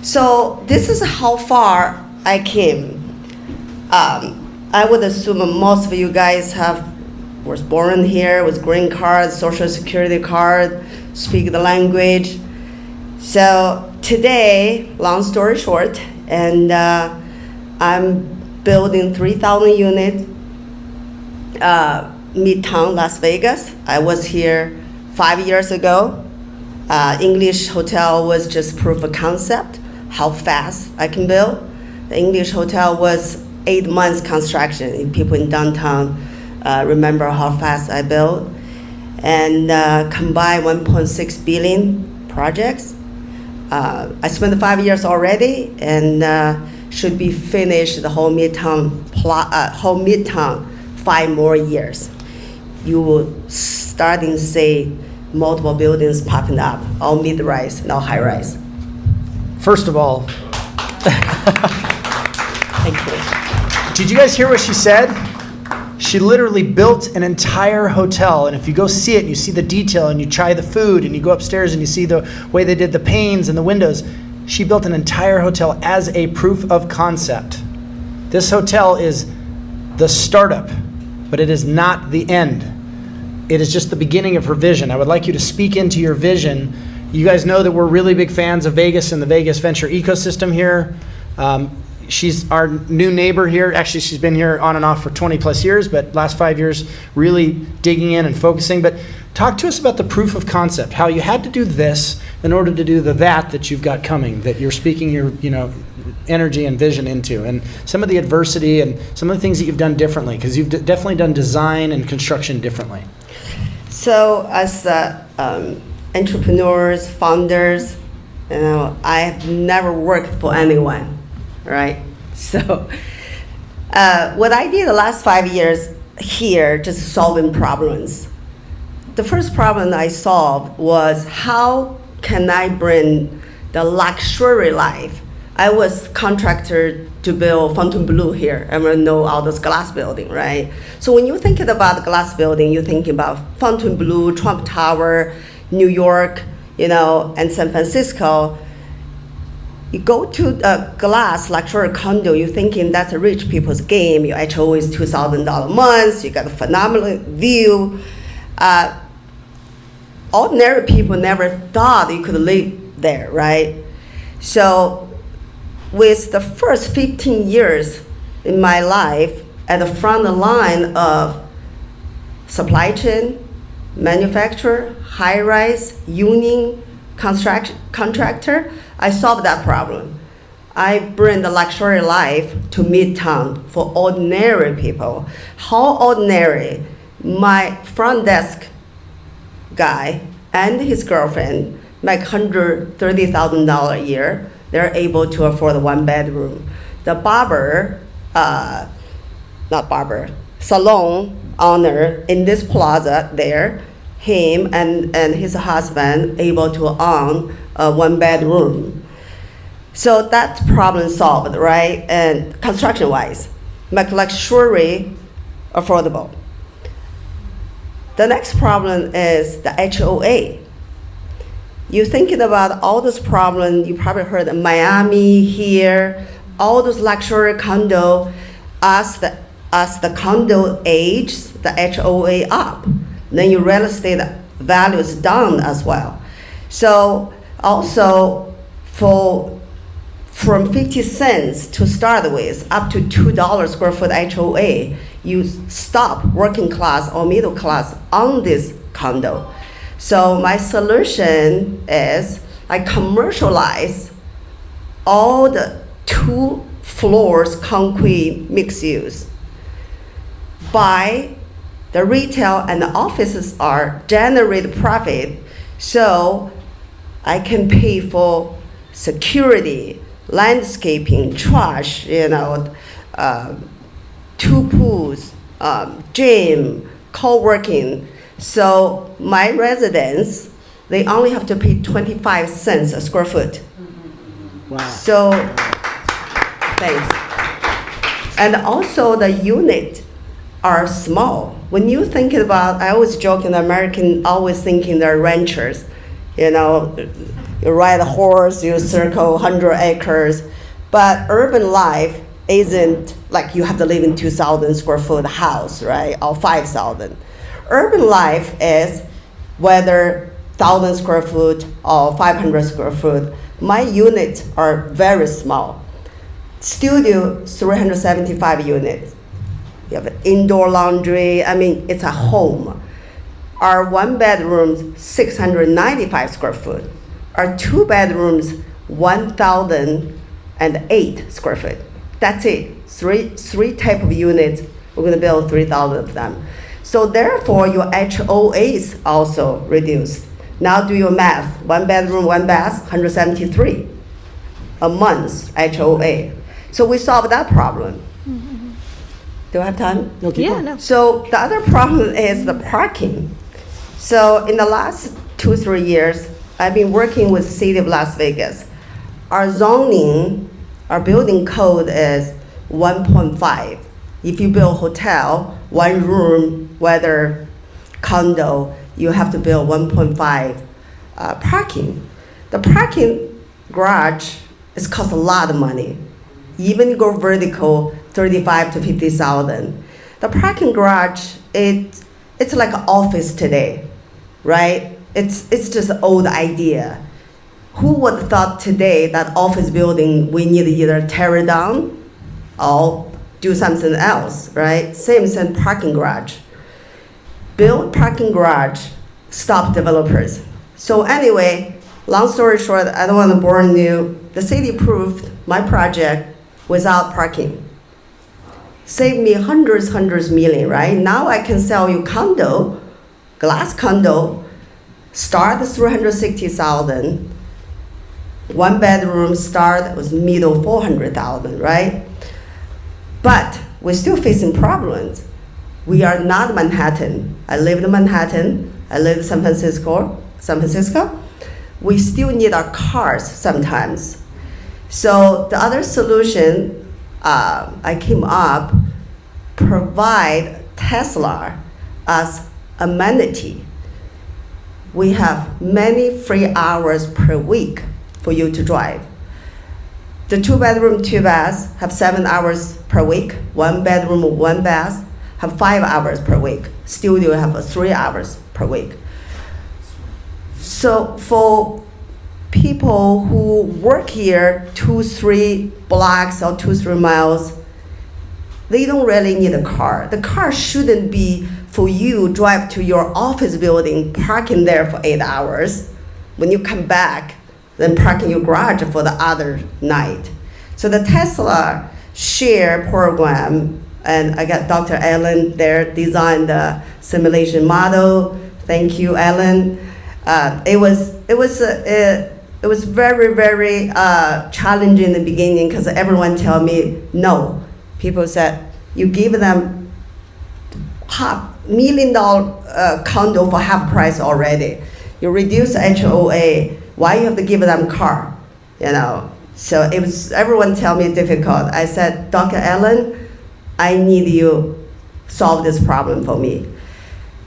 So this is how far I came. I would assume most of you guys was born here with green card, social security card, speak the language. So today, long story short, and I'm building 3,000 unit Midtown, Las Vegas. I was here 5 years ago. English hotel was just proof of concept, how fast I can build. The English hotel was 8 months construction. If people in downtown remember how fast I built. And combined 1.6 billion projects. I spent 5 years already and should be finished the whole Midtown 5 more years. You will starting to see multiple buildings popping up, all mid-rise, not high-rise. First of all, Thank you. did you guys hear what she said? She literally built an entire hotel, and if you go see it and you see the detail and you try the food and you go upstairs and you see the way they did the panes and the windows, she built an entire hotel as a proof of concept. This hotel is the startup, but it is not the end. It is just the beginning of her vision. I would like you to speak into your vision. You guys know that we're really big fans of Vegas and the Vegas venture ecosystem here. She's our new neighbor here. Actually, she's been here on and off for 20 plus years, but last 5 years really digging in and focusing. But talk to us about the proof of concept, how you had to do this in order to do that you've got coming, that you're speaking your energy and vision into, and some of the adversity and some of the things that you've done differently, because you've definitely done design and construction differently. So as entrepreneurs, founders, I've never worked for anyone, right? So what I did the last 5 years here, just solving problems. The first problem I solved was how can I bring the luxury life. I was contractor to build Fontainebleau here. Everyone know all those glass building, right? So when you're thinking about glass building, you're thinking about Fontainebleau, Trump Tower, New York, and San Francisco. You go to a glass luxury condo, you're thinking that's a rich people's game. Your HO is $2,000 a month. You got a phenomenal view. Ordinary people never thought you could live there, right? So with the first 15 years in my life at the front line of supply chain, manufacturer, high-rise, union, contractor, I solved that problem. I bring the luxury life to Midtown for ordinary people. How ordinary? My front desk guy and his girlfriend make $130,000 a year. They're able to afford a 1 bedroom. The barber not barber, salon owner in this plaza there, him and his husband able to own a 1 bedroom. So that's problem solved, right? And construction-wise, make luxury affordable. The next problem is the HOA. You thinking about all those problems, you probably heard of Miami here, all those luxury condo, as the condo ages, the HOA up, then your real estate value is down as well. So also from 50 cents to start with, up to $2 square foot HOA, you stop working class or middle class on this condo. So my solution is I commercialize all the 2 floors concrete mixed use. By the retail and the offices are generate profit, so I can pay for security, landscaping, trash, 2 pools, gym, co-working. So my residents, they only have to pay 25 cents a square foot. Wow. So, thanks. And also the unit are small. When you think about, I always joke in American, always thinking they're ranchers. You ride a horse, you circle 100 acres. But urban life isn't like you have to live in 2,000 square foot house, right? Or 5,000. Urban life is whether 1,000 square foot or 500 square foot. My units are very small. Studio, 375 units. You have indoor laundry. I mean, it's a home. Our 1 bedrooms, 695 square foot. Our 2 bedrooms, 1,008 square foot. That's it. Three type of units. We're gonna build 3,000 of them. So therefore, your HOA is also reduced. Now do your math. 1 bedroom, 1 bath, 173 a month HOA. So we solved that problem. Do I have time? No, keep Yeah, going. no. So the other problem is the parking. So in the last 2-3 years, I've been working with the city of Las Vegas. Our zoning, our building code is 1.5. If you build hotel, 1 room, whether condo, you have to build 1.5 parking. The parking garage is cost a lot of money. Even go vertical, 35 to 50,000. The parking garage, it's like an office today, right? It's just an old idea. Who would have thought today that office building we need to either tear it down or do something else, right? Same parking garage. Build parking garage, stop developers. So anyway, long story short, I don't want to bore you. The city approved my project without parking. Saved me hundreds million, right? Now I can sell you condo, glass condo, start at 360,000. 1 bedroom start was middle 400,000, right? But we're still facing problems. We are not Manhattan. I lived in Manhattan. I lived in San Francisco. We still need our cars sometimes. So the other solution I came up, provide Tesla as amenity. We have many free hours per week for you to drive. The 2 bedroom, 2 baths have 7 hours per week. 1 bedroom, 1 bath have 5 hours per week. Studio have 3 hours per week. So for people who work here 2-3 blocks or 2-3 miles, they don't really need a car. The car shouldn't be for you drive to your office building, parking there for 8 hours. When you come back, then park in your garage for the other night. So the Tesla share program, and I got Dr. Allen there designed the simulation model. Thank you, Allen. It was very, very challenging in the beginning because everyone tell me no. People said, you give them $500,000 condo for half price already. You reduce HOA, why you have to give them car, you know? So it was, everyone tell me difficult. I said, Dr. Allen, I need you solve this problem for me.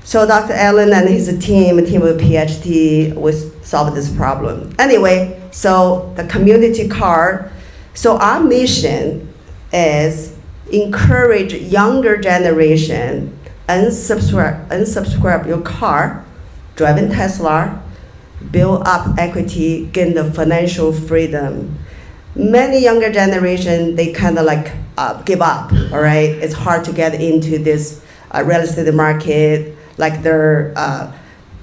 So Dr. Allen and his team, a team with PhD, will solve this problem. Anyway, so the community card. So our mission is encourage younger generation unsubscribe your car, driving Tesla, build up equity, gain the financial freedom. Many younger generation, they kind of like give up, all right? It's hard to get into this real estate market like their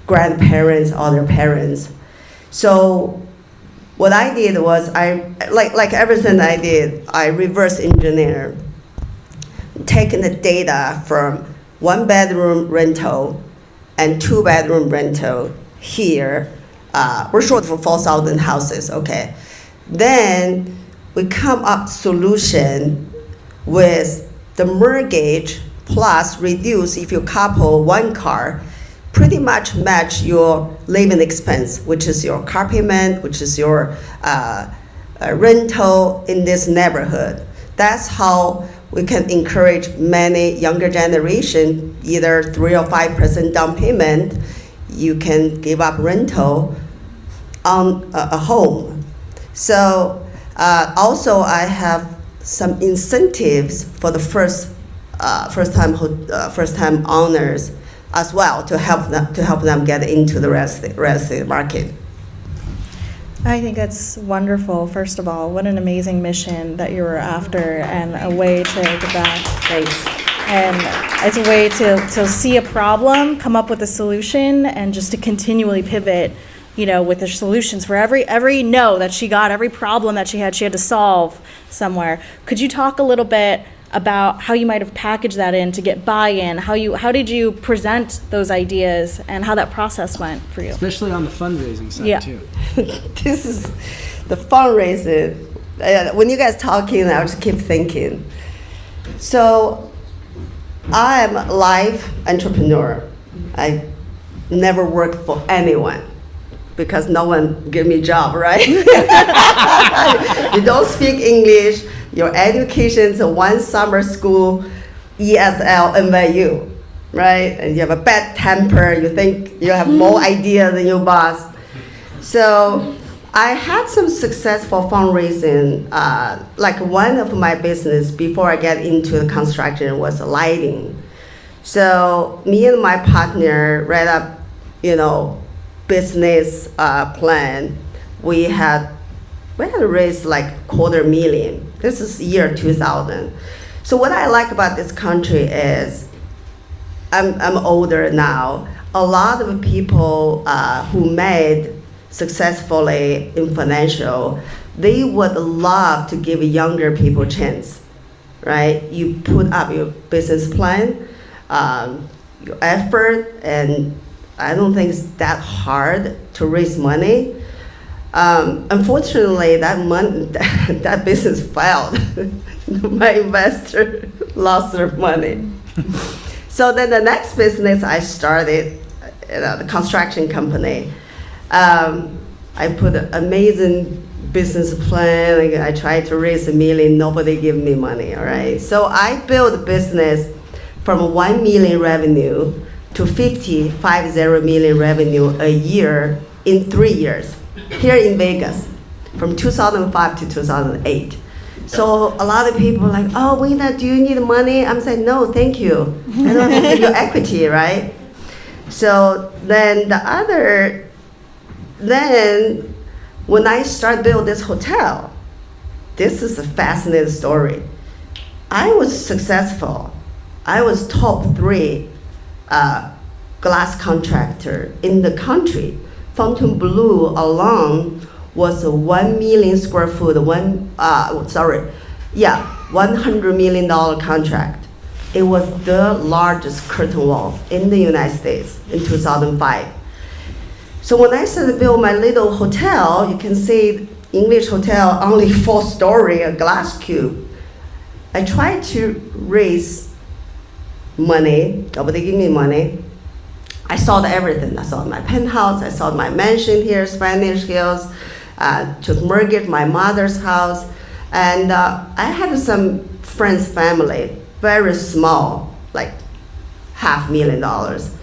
grandparents or their parents. So what I did was, like everything I did, I reverse engineer, taking the data from 1-bedroom rental and 2-bedroom rental here. We're short for 4,000 houses, okay? Then we come up solution with the mortgage plus reduce, if you couple one car, pretty much match your living expense, which is your car payment, which is your rental in this neighborhood. That's how we can encourage many younger generation, either 3 or 5% down payment, you can give up rental on a home. So also I have some incentives for the first time owners as well to help them get into the real estate market. I think that's wonderful, first of all. What an amazing mission that you were after, and a way to give back. Thanks. And it's a way to see a problem, come up with a solution, and just to continually pivot, with the solutions for every no that she got, every problem that she had to solve somewhere. Could you talk a little bit about how you might have packaged that in to get buy-in? How did you present those ideas, and how that process went for you? Especially on the fundraising side, too. This is the fundraising. When you guys talking, I just keep thinking. So I'm a life entrepreneur. I never worked for anyone because no one give me job, right? You don't speak English. Your education is one summer school, ESL, NYU, right? And you have a bad temper. You think you have more idea than your boss. So I had some successful fundraising. Like one of my business before I get into the construction was lighting. So me and my partner read up, business plan. We had raised like $250,000. This is year 2000. So what I like about this country is, I'm older now. A lot of people who made successfully in financial, they would love to give younger people a chance, right? You put up your business plan, your effort, and I don't think it's that hard to raise money. Unfortunately, that business failed. My investor lost their money. So then the next business I started, the construction company. I put an amazing business plan. I tried to raise $1 million. Nobody gave me money. All right. So I built a business from $1 million revenue to $50 million revenue a year in 3 years. Here in Vegas, from 2005 to 2008. So a lot of people are like, oh, Wina, do you need money? I'm saying, no, thank you. I don't have to give you equity, right? So then when I started building this hotel, this is a fascinating story. I was successful. I was top 3 glass contractor in the country. Fontainebleau alone was a 1 million square foot, $100 million contract. It was the largest curtain wall in the United States in 2005. So when I started to build my little hotel, you can see English hotel, only 4-story, a glass cube. I tried to raise money. Nobody gave me money. I sold everything. I sold my penthouse. I sold my mansion here, Spanish Hills. Took mortgage my mother's house, and I had some friends' family, very small, like $500,000.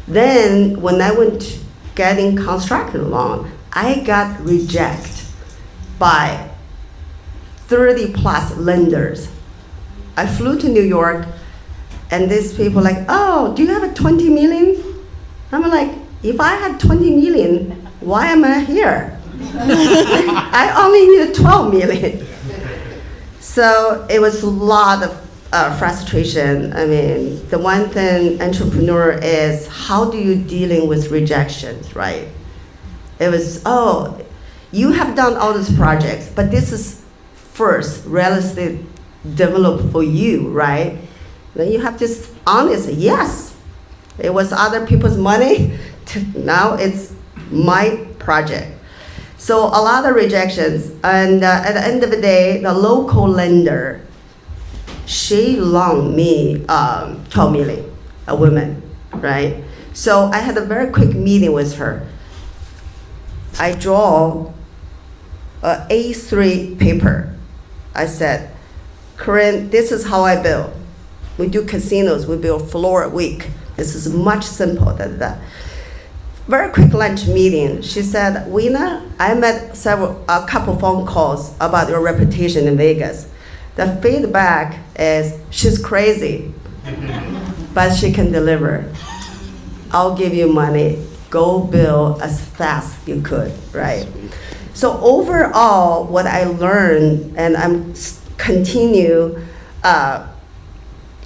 Then when I went getting construction loan, I got rejected by 30 plus lenders. I flew to New York, and these people like, oh, do you have a 20 million? I'm like, if I had 20 million, why am I here? I only need 12 million. So it was a lot of frustration. I mean, the one thing entrepreneur is, how do you dealing with rejections, right? It was, oh, you have done all these projects, but this is first real estate developed for you, right? Then you have to honest, yes, it was other people's money, now it's my project. So a lot of rejections, and at the end of the day, the local lender, she loaned me 12 million, a woman, right? So I had a very quick meeting with her. I draw a A3 paper. I said, Corinne, this is how I build. We do casinos, we build floor a week. This is much simpler than that. Very quick lunch meeting. She said, Weena, I met a couple phone calls about your reputation in Vegas. The feedback is, she's crazy, but she can deliver. I'll give you money. Go build as fast as you could, right? So overall, what I learned, and I'm continue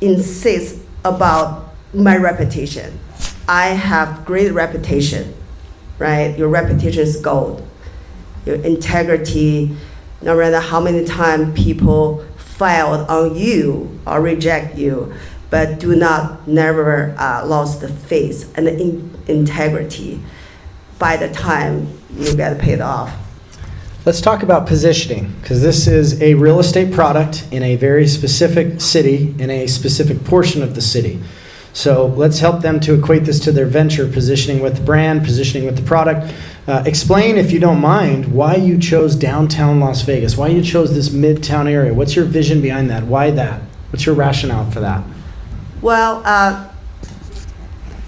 insist about my reputation. I have great reputation, right? Your reputation is gold. Your integrity, no matter how many times people filed on you or reject you, but do not never lose the faith and the integrity. By the time you get paid off. Let's talk about positioning, because this is a real estate product in a very specific city, in a specific portion of the city. So let's help them to equate this to their venture, positioning with the brand, positioning with the product. Explain, if you don't mind, why you chose downtown Las Vegas, why you chose this midtown area. What's your vision behind that? Why that? What's your rationale for that? Well,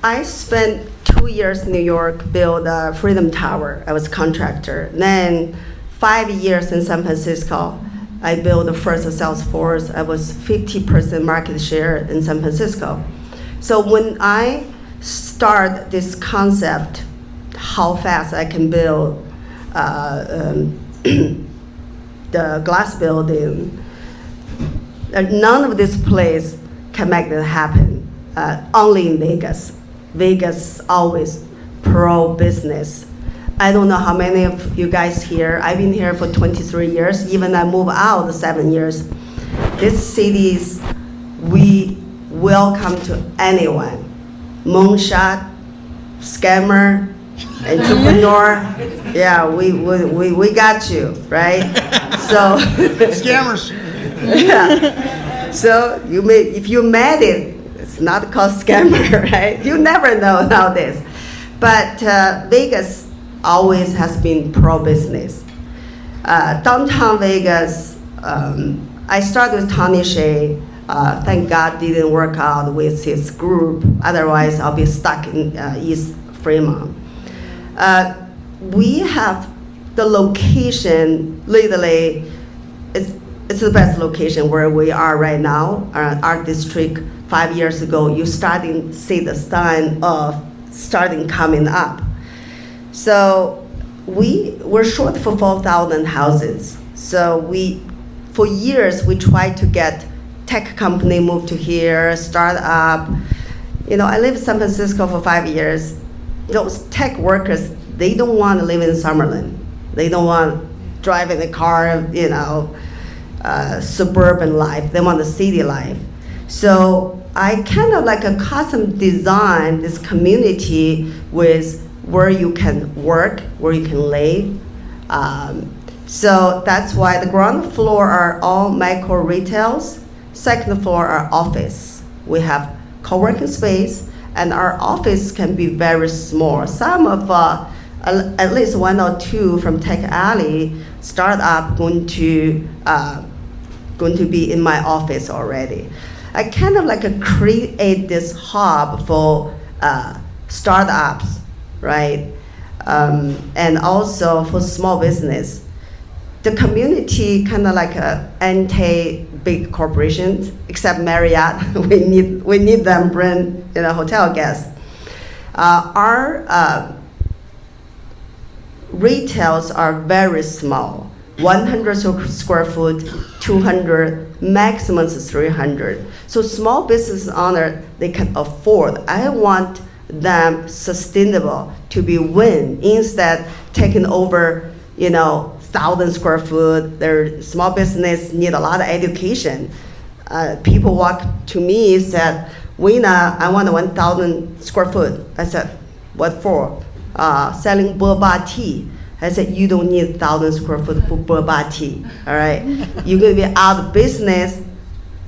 I spent 2 years in New York, built a Freedom Tower. I was a contractor. Then 5 years in San Francisco. I built the first Salesforce. I was 50% market share in San Francisco. So when I start this concept, how fast I can build the glass building, none of this place can make that happen. Only in Vegas. Vegas always pro-business. I don't know how many of you guys here, I've been here for 23 years, even I moved out 7 years. This cities, we welcome to anyone. Moonshot, scammer, entrepreneur, yeah, we got you, right? So Scammers. yeah. So you may, if you met it, it's not called scammer, right? You never know nowadays. But Vegas always has been pro-business. Downtown Vegas, I started with Tony Hsieh. Thank God didn't work out with his group. Otherwise, I'll be stuck in East Fremont. We have the location, literally, it's the best location where we are right now. Art District, 5 years ago, you starting to see the sign of starting coming up. So we're short for 4,000 houses. So for years, we tried to get tech company moved to here, start up. You know, I lived in San Francisco for 5 years. Those tech workers, they don't want to live in Summerlin. They don't want to drive in a car, you know, suburban life. They want the city life. So I kind of like a custom design this community with where you can work, where you can live. So that's why the ground floor are all micro retails. Second floor, our office. We have co-working space, and our office can be very small. Some of, at least one or two from Tech Alley startup going to be in my office already. I kind of like create this hub for startups, right? And also for small business. The community kind of like anti-big corporations, except Marriott. we need them bring hotel guests. Our retails are very small. 100 square foot, 200, maximum is 300. So small business owner, they can afford. I want them sustainable to be win instead taking over, 1,000 square foot. Their small business need a lot of education. People walk to me and said, Wina, I want a 1,000 square foot. I said, what for? Selling boba tea. I said, you don't need 1,000 square foot for boba tea, all right? You're gonna be out of business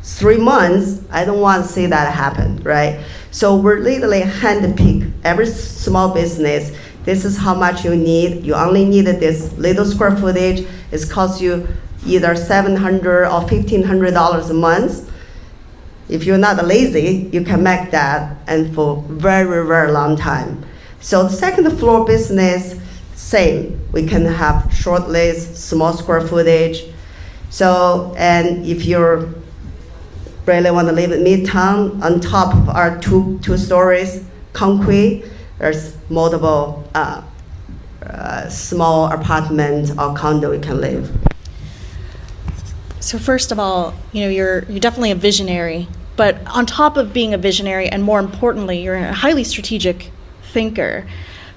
3 months. I don't want to see that happen, right? So we're literally handpick every small business. This is how much you need. You only need this little square footage. It costs you either $700 or $1,500 a month. If you're not lazy, you can make that and for very, very long time. So the second floor business, same. We can have short lease, small square footage. So, and if you're really want to live in Midtown, on top of our two stories, concrete, there's multiple small apartment or condo you can live. So first of all, you're definitely a visionary, but on top of being a visionary, and more importantly, you're a highly strategic thinker.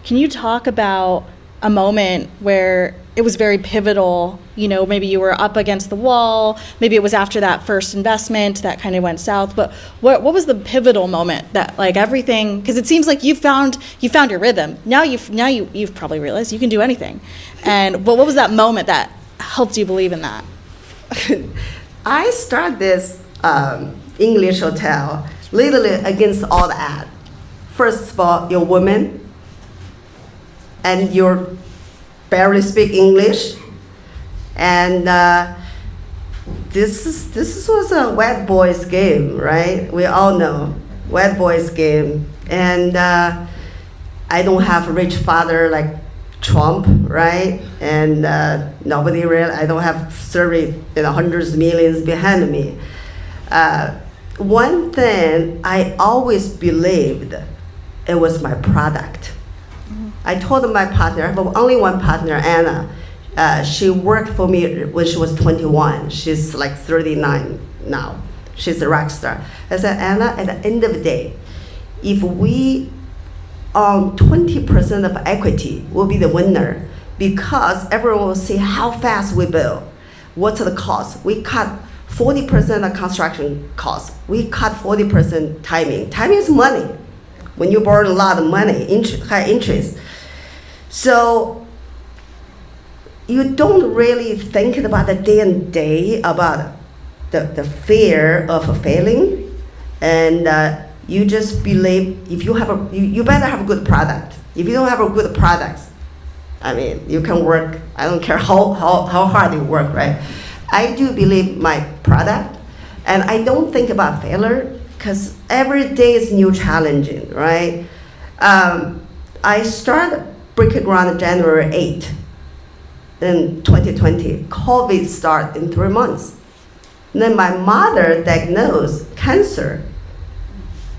Can you talk about a moment where it was very pivotal, maybe you were up against the wall, maybe it was after that first investment that kind of went south, but what was the pivotal moment that like everything, because it seems like you found your rhythm. Now you've probably realized you can do anything. And what was that moment that helped you believe in that? I started this English hotel literally against all the ad. First of all, you're a woman, and you barely speak English, and this was a wet boys game, right? We all know wet boys game, and I don't have a rich father like Trump, right? And nobody really. I don't have hundreds of millions behind me. One thing I always believed, it was my product. I told my partner, I have only one partner, Anna. She worked for me when she was 21. She's like 39 now. She's a rock star. I said, Anna, at the end of the day, if we own 20% of equity, we'll be the winner, because everyone will see how fast we build. What's the cost? We cut 40% of construction costs. We cut 40% timing. Timing is money. When you borrow a lot of money, high interest. So you don't really think about the day and day about the fear of failing, and you just believe if you have you better have a good product. If you don't have a good product, I mean, you can work. I don't care how hard you work, right? I do believe my product, and I don't think about failure because every day is new challenging, right? I started Brick Ground January 8 in 2020. COVID started in 3 months. Then my mother diagnosed cancer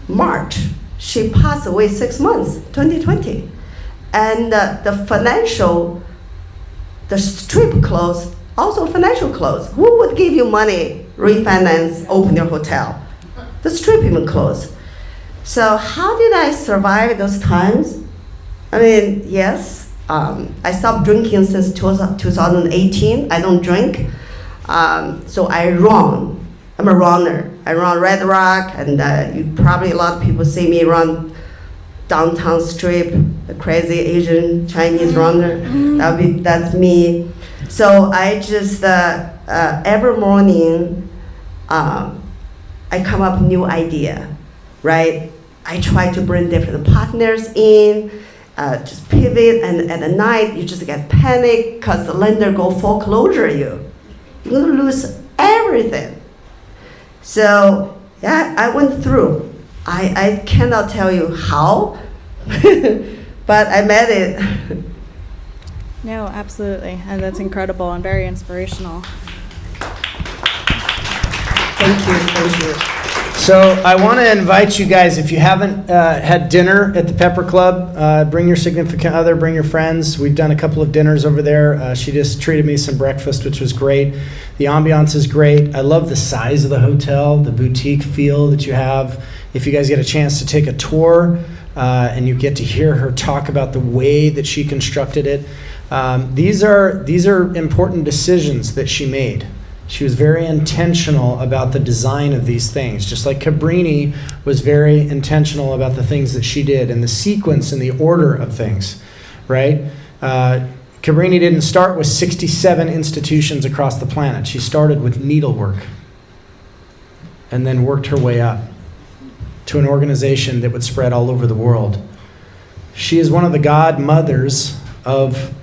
March. She passed away 6 months, 2020. And the strip closed, also financial closed. Who would give you money, refinance, open your hotel? The strip even closed. So how did I survive those times? I mean, yes, I stopped drinking since 2018. I don't drink, so I run. I'm a runner. I run Red Rock, and you probably a lot of people see me run downtown strip, the crazy Asian Chinese runner. That's me. So I just every morning I come up with new idea, right? I try to bring different partners in, just pivot, and at the night you just get panic because the lender go foreclosure you. You're gonna lose everything. So yeah, I went through. I cannot tell you how, but I made it. No, absolutely. And that's incredible and very inspirational. Thank you. So I want to invite you guys, if you haven't had dinner at the Pepper Club, bring your significant other, bring your friends. We've done a couple of dinners over there. She just treated me some breakfast, which was great. The ambiance is great. I love the size of the hotel, the boutique feel that you have. If you guys get a chance to take a tour and you get to hear her talk about the way that she constructed it, these are important decisions that she made. She was very intentional about the design of these things, just like Cabrini was very intentional about the things that she did and the sequence and the order of things, right? Cabrini didn't start with 67 institutions across the planet. She started with needlework and then worked her way up to an organization that would spread all over the world. She is one of the godmothers of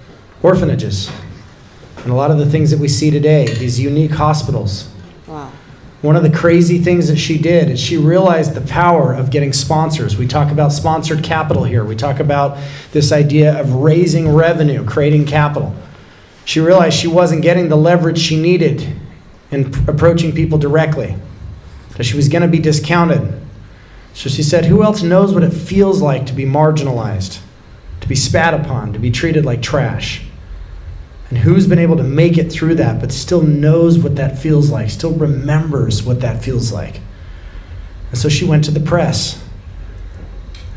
orphanages. And a lot of the things that we see today, these unique hospitals. Wow. One of the crazy things that she did is she realized the power of getting sponsors. We talk about sponsored capital here. We talk about this idea of raising revenue, creating capital. She realized she wasn't getting the leverage she needed in approaching people directly, that she was going to be discounted. So she said, who else knows what it feels like to be marginalized, to be spat upon, to be treated like trash? And who's been able to make it through that, but still knows what that feels like, still remembers what that feels like? And so she went to the press.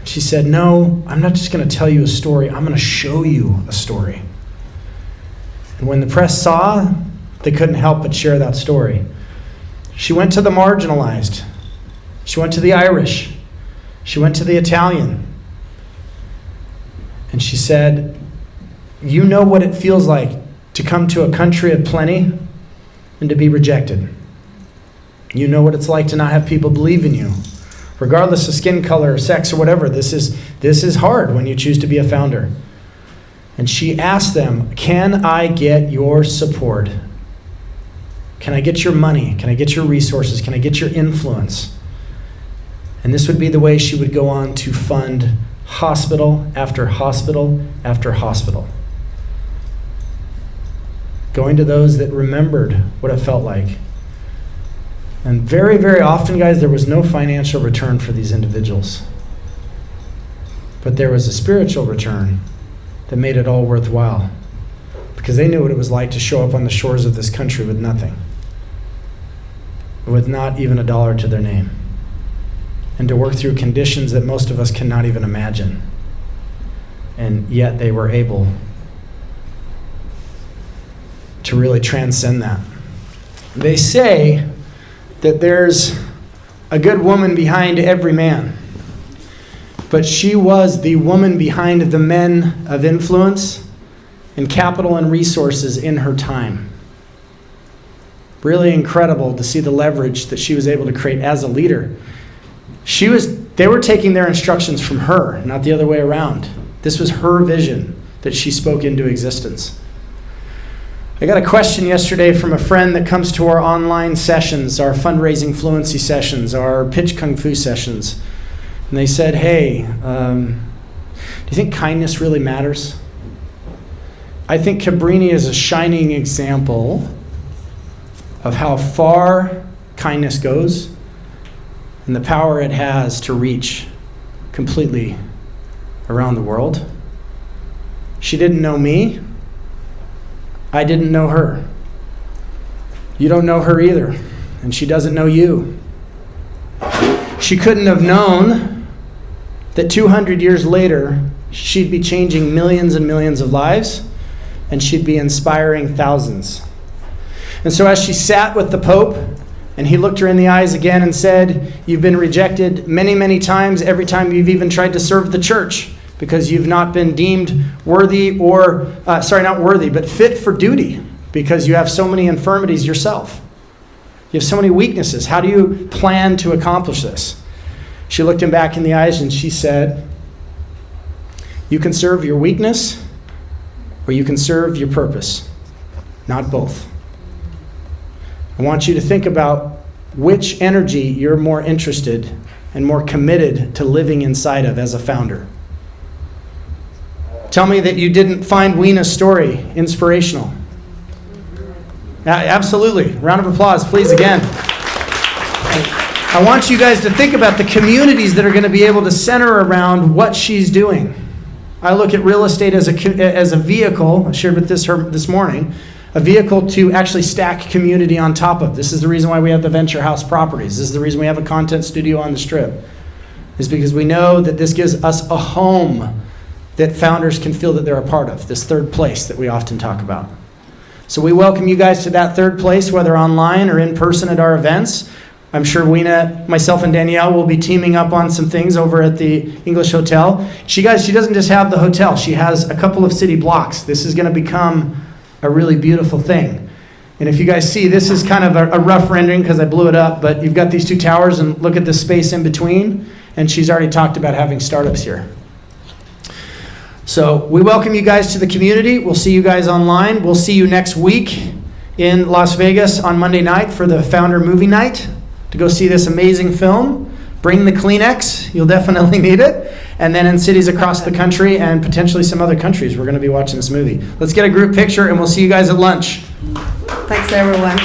She said, no, I'm not just going to tell you a story, I'm going to show you a story. And when the press saw, they couldn't help but share that story. She went to the marginalized. She went to the Irish. She went to the Italian. And she said, you know what it feels like to come to a country of plenty and to be rejected. You know what it's like to not have people believe in you. Regardless of skin color or sex or whatever, this is hard when you choose to be a founder. And she asked them, can I get your support? Can I get your money? Can I get your resources? Can I get your influence? And this would be the way she would go on to fund hospital after hospital after hospital. Going to those that remembered what it felt like. And very, very often, guys, there was no financial return for these individuals. But there was a spiritual return that made it all worthwhile. Because they knew what it was like to show up on the shores of this country with nothing. With not even $1 to their name. And to work through conditions that most of us cannot even imagine. And yet they were able to really transcend that. They say that there's a good woman behind every man. But she was the woman behind the men of influence and capital and resources in her time. Really incredible to see the leverage that she was able to create as a leader. They were taking their instructions from her, not the other way around. This was her vision that she spoke into existence. I got a question yesterday from a friend that comes to our online sessions, our fundraising fluency sessions, our pitch kung fu sessions. And they said, hey, do you think kindness really matters? I think Cabrini is a shining example of how far kindness goes and the power it has to reach completely around the world. She didn't know me. I didn't know her. You don't know her either, and she doesn't know you. She couldn't have known that 200 years later, she'd be changing millions and millions of lives, and she'd be inspiring thousands. And so as she sat with the Pope, and he looked her in the eyes again and said, you've been rejected many, many times, every time you've even tried to serve the church, because you've not been deemed worthy or, not worthy, but fit for duty, because you have so many infirmities yourself. You have so many weaknesses. How do you plan to accomplish this? She looked him back in the eyes and she said, you can serve your weakness or you can serve your purpose, not both. I want you to think about which energy you're more interested and more committed to living inside of as a founder. Tell me that you didn't find Weena's story inspirational. Absolutely. Round of applause, please, again. I want you guys to think about the communities that are going to be able to center around what she's doing. I look at real estate as a vehicle, I shared with her this morning, a vehicle to actually stack community on top of. This is the reason why we have the Venture House properties. This is the reason we have a content studio on the Strip. Is because we know that this gives us a home that founders can feel that they're a part of, this third place that we often talk about. So we welcome you guys to that third place, whether online or in person at our events. I'm sure Weena, myself, and Danielle will be teaming up on some things over at the English Hotel. She doesn't just have the hotel. She has a couple of city blocks. This is going to become a really beautiful thing. And if you guys see, this is kind of a rough rendering because I blew it up, but you've got these two towers and look at the space in between. And she's already talked about having startups here. So we welcome you guys to the community. We'll see you guys online. We'll see you next week in Las Vegas on Monday night for the Founder Movie Night to go see this amazing film. Bring the Kleenex. You'll definitely need it. And then in cities across the country and potentially some other countries, we're going to be watching this movie. Let's get a group picture and we'll see you guys at lunch. Thanks, everyone.